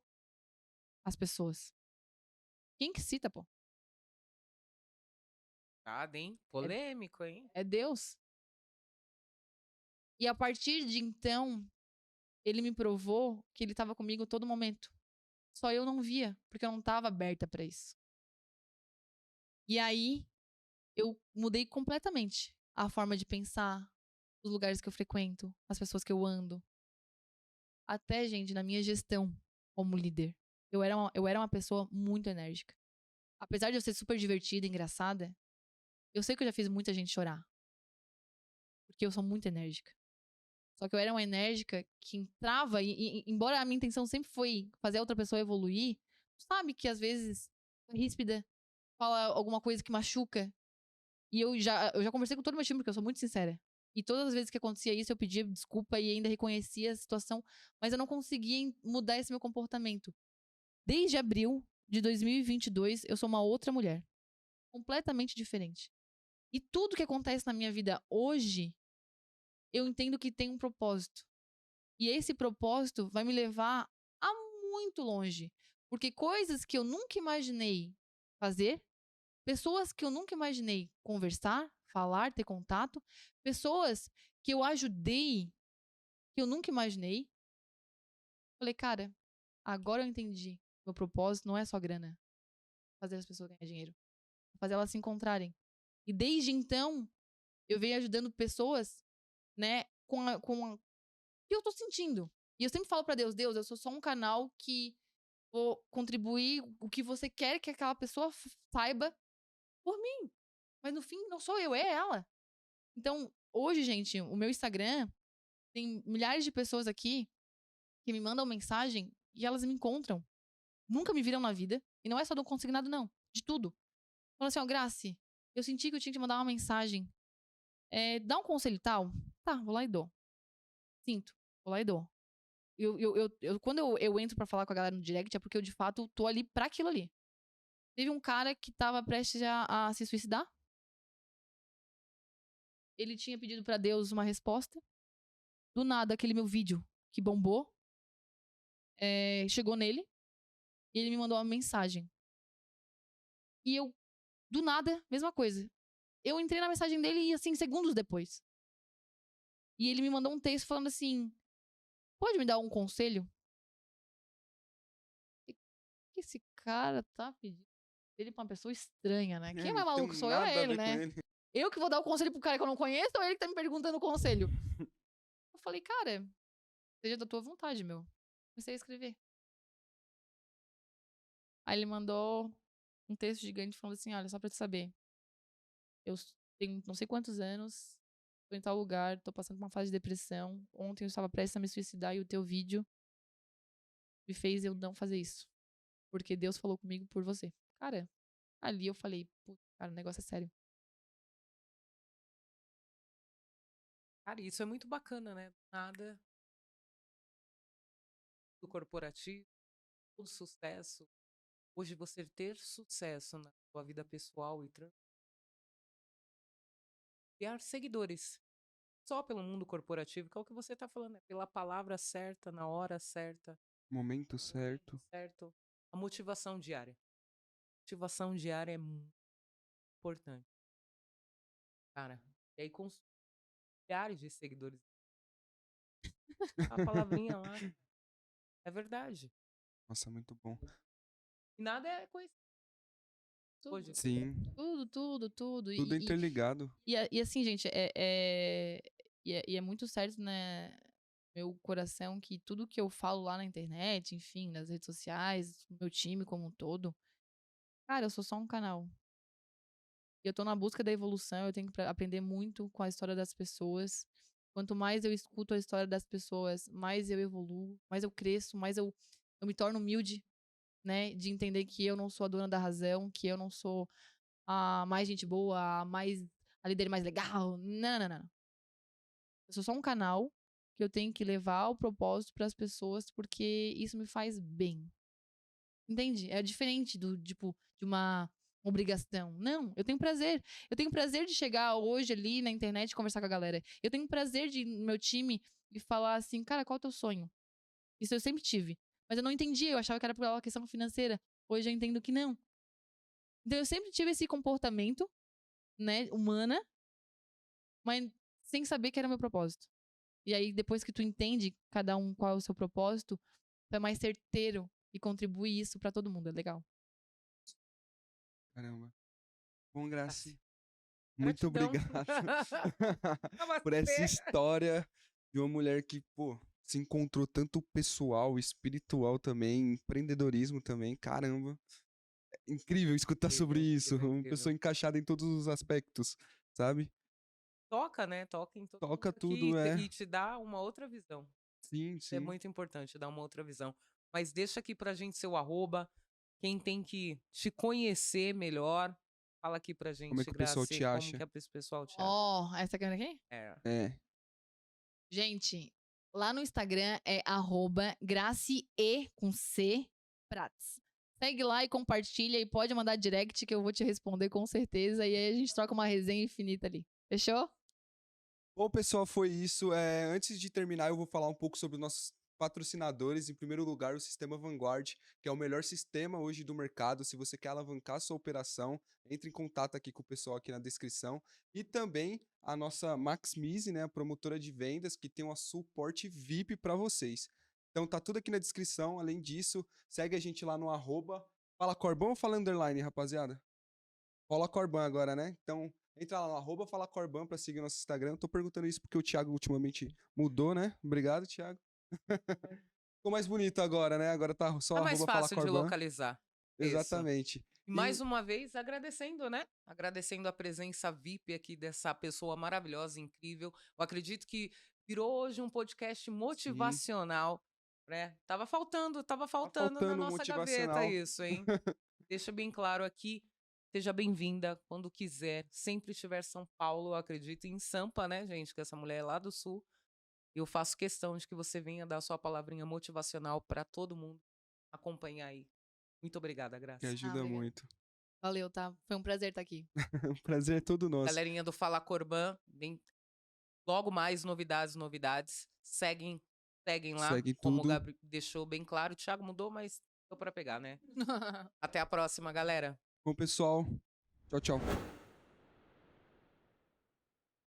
as pessoas. Quem que cita, pô? Hein? Polêmico, hein? É Deus. E a partir de então, ele me provou que ele estava comigo a todo momento. Só eu não via, porque eu não estava aberta para isso. E aí, eu mudei completamente a forma de pensar, os lugares que eu frequento, as pessoas que eu ando. Até, gente, na minha gestão como líder. Eu era uma pessoa muito enérgica. Apesar de eu ser super divertida, engraçada, eu sei que eu já fiz muita gente chorar. Porque eu sou muito enérgica. Só que eu era uma enérgica que entrava, e embora a minha intenção sempre foi fazer a outra pessoa evoluir, sabe que às vezes é ríspida, fala alguma coisa que machuca. E eu já conversei com todo o meu time, porque eu sou muito sincera. E todas as vezes que acontecia isso, eu pedia desculpa e ainda reconhecia a situação, mas eu não conseguia mudar esse meu comportamento. Desde abril de 2022, eu sou uma outra mulher. Completamente diferente. E tudo que acontece na minha vida hoje, eu entendo que tem um propósito. E esse propósito vai me levar a muito longe. Porque coisas que eu nunca imaginei fazer, pessoas que eu nunca imaginei conversar, falar, ter contato, pessoas que eu ajudei, que eu nunca imaginei. Falei, cara, agora eu entendi. Meu propósito não é só grana. Fazer as pessoas ganharem dinheiro. Fazer elas se encontrarem. E desde então, eu venho ajudando pessoas, né, com o que eu tô sentindo. E eu sempre falo pra Deus, Deus, eu sou só um canal que vou contribuir o que você quer que aquela pessoa saiba por mim. Mas no fim, não sou eu, é ela. Então, hoje, gente, o meu Instagram tem milhares de pessoas aqui que me mandam mensagem e elas me encontram. Nunca me viram na vida. E não é só do consignado, não. De tudo. Falam assim, ó, Grace, eu senti que eu tinha que te mandar uma mensagem. Dá um conselho tal? Tá, vou lá e dou. Sinto, vou lá e dou. Quando eu entro pra falar com a galera no direct, é porque eu, de fato, tô ali pra aquilo ali. Teve um cara que tava prestes a se suicidar. Ele tinha pedido pra Deus uma resposta. Do nada, aquele meu vídeo que bombou, chegou nele. E ele me mandou uma mensagem. E eu, do nada, mesma coisa. Eu entrei na mensagem dele e, assim, segundos depois. E ele me mandou um texto falando assim, pode me dar um conselho? O que esse cara tá pedindo? Ele pra uma pessoa estranha, né? Quem é mais Não maluco tem sou eu ou nada a ele, ver com né? ele. Eu que vou dar o conselho pro cara que eu não conheço ou ele que tá me perguntando o conselho? Eu falei, cara, seja da tua vontade, meu. Comecei a escrever. Aí ele mandou um texto gigante falando assim, olha, só pra te saber. Eu tenho não sei quantos anos, tô em tal lugar, tô passando por uma fase de depressão. Ontem eu estava prestes a me suicidar e o teu vídeo me fez eu não fazer isso. Porque Deus falou comigo por você. Cara, ali eu falei, putz, cara, o negócio é sério. Cara, isso é muito bacana, né? Nada do corporativo, todo sucesso. Hoje você ter sucesso na sua vida pessoal e criar seguidores só pelo mundo corporativo, que é o que você está falando, é pela palavra certa, na hora certa, Momento no momento certo. certo. A motivação diária. Motivação diária é muito importante, cara. E aí com milhares de seguidores. A palavrinha lá é verdade. Nossa, muito bom. E nada é conhecido Tudo, hoje. Sim, tudo. tudo interligado. E assim, gente, e é muito certo, né? Meu coração que tudo que eu falo lá na internet, enfim, nas redes sociais, meu time como um todo, cara, eu sou só um canal. Eu tô na busca da evolução, eu tenho que aprender muito com a história das pessoas. Quanto mais eu escuto a história das pessoas, mais eu evoluo, mais eu cresço, mais eu me torno humilde, né? De entender que eu não sou a dona da razão, que eu não sou a mais gente boa, a líder mais legal. Não. Eu sou só um canal que eu tenho que levar o propósito para as pessoas porque isso me faz bem. Entende? É diferente tipo, de uma obrigação. Não, eu tenho prazer. Eu tenho prazer de chegar hoje ali na internet e conversar com a galera. Eu tenho prazer de ir no meu time e falar assim, cara, qual é o teu sonho? Isso eu sempre tive. Mas eu não entendia, eu achava que era por uma questão financeira. Hoje eu entendo que não. Então eu sempre tive esse comportamento, né, humana, mas sem saber que era meu propósito. E aí, depois que tu entende cada um qual é o seu propósito, tu é mais certeiro e contribui isso pra todo mundo. É legal. Caramba. Bom, Graci, muito Gratidão. obrigado por Namastê. essa história de uma mulher que, pô, se encontrou tanto pessoal, espiritual também, empreendedorismo também. Caramba. É incrível escutar sobre isso. Uma pessoa encaixada em todos os aspectos, sabe? Toca, né? Toca em todo mundo Toca aqui tudo, e te dá uma outra visão. Sim, Isso é sim. muito importante, dar uma outra visão. Mas deixa aqui pra gente seu arroba. Quem tem que te conhecer melhor, fala aqui pra Como é gente, que o pessoal Graci, te como acha? que esse pessoal te acha. Ó, essa câmera aqui? É. É. Gente, lá no Instagram é @GraciE com C Prats. Segue lá e compartilha e pode mandar direct que eu vou te responder com certeza. E aí a gente troca uma resenha infinita ali. Fechou? Bom, pessoal, foi isso. Antes de terminar, eu vou falar um pouco sobre os nossos patrocinadores. Em primeiro lugar, o Sistema Vanguard, que é o melhor sistema hoje do mercado. Se você quer alavancar sua operação, entre em contato aqui com o pessoal aqui na descrição. E também a nossa Maxmise, né, a promotora de vendas, que tem um suporte VIP para vocês. Então tá tudo aqui na descrição. Além disso, segue a gente lá no @ Fala Corbão ou Fala Underline, rapaziada? Fala Corban agora, né? Então, entra lá no @ Fala Corban pra seguir nosso Instagram. Eu tô perguntando isso porque o Thiago ultimamente mudou, né? Obrigado, Thiago. Ficou mais bonito agora, né? Agora tá só É mais @ Fala fácil de Corban. localizar. Isso. Exatamente. E mais uma vez, agradecendo, né? Agradecendo a presença VIP aqui dessa pessoa maravilhosa, incrível. Eu acredito que virou hoje um podcast motivacional, né? Tava faltando na faltando nossa gaveta motivacional. isso, hein? Deixa bem claro aqui. Seja bem-vinda quando quiser. Sempre estiver São Paulo, eu acredito em Sampa, né, gente? Que essa mulher é lá do Sul. Eu faço questão de que você venha dar a sua palavrinha motivacional para todo mundo acompanhar aí. Muito obrigada, Que Graça. ajuda obrigada. muito. Valeu, tá? Foi um prazer estar aqui. O prazer é todo nosso. Galerinha do Fala Corban, logo mais novidades. Seguem lá, Segue como o tudo. Gabi deixou bem claro. O Thiago mudou, mas deu para pegar, né? Até a próxima, galera. Bom, pessoal. Tchau, tchau.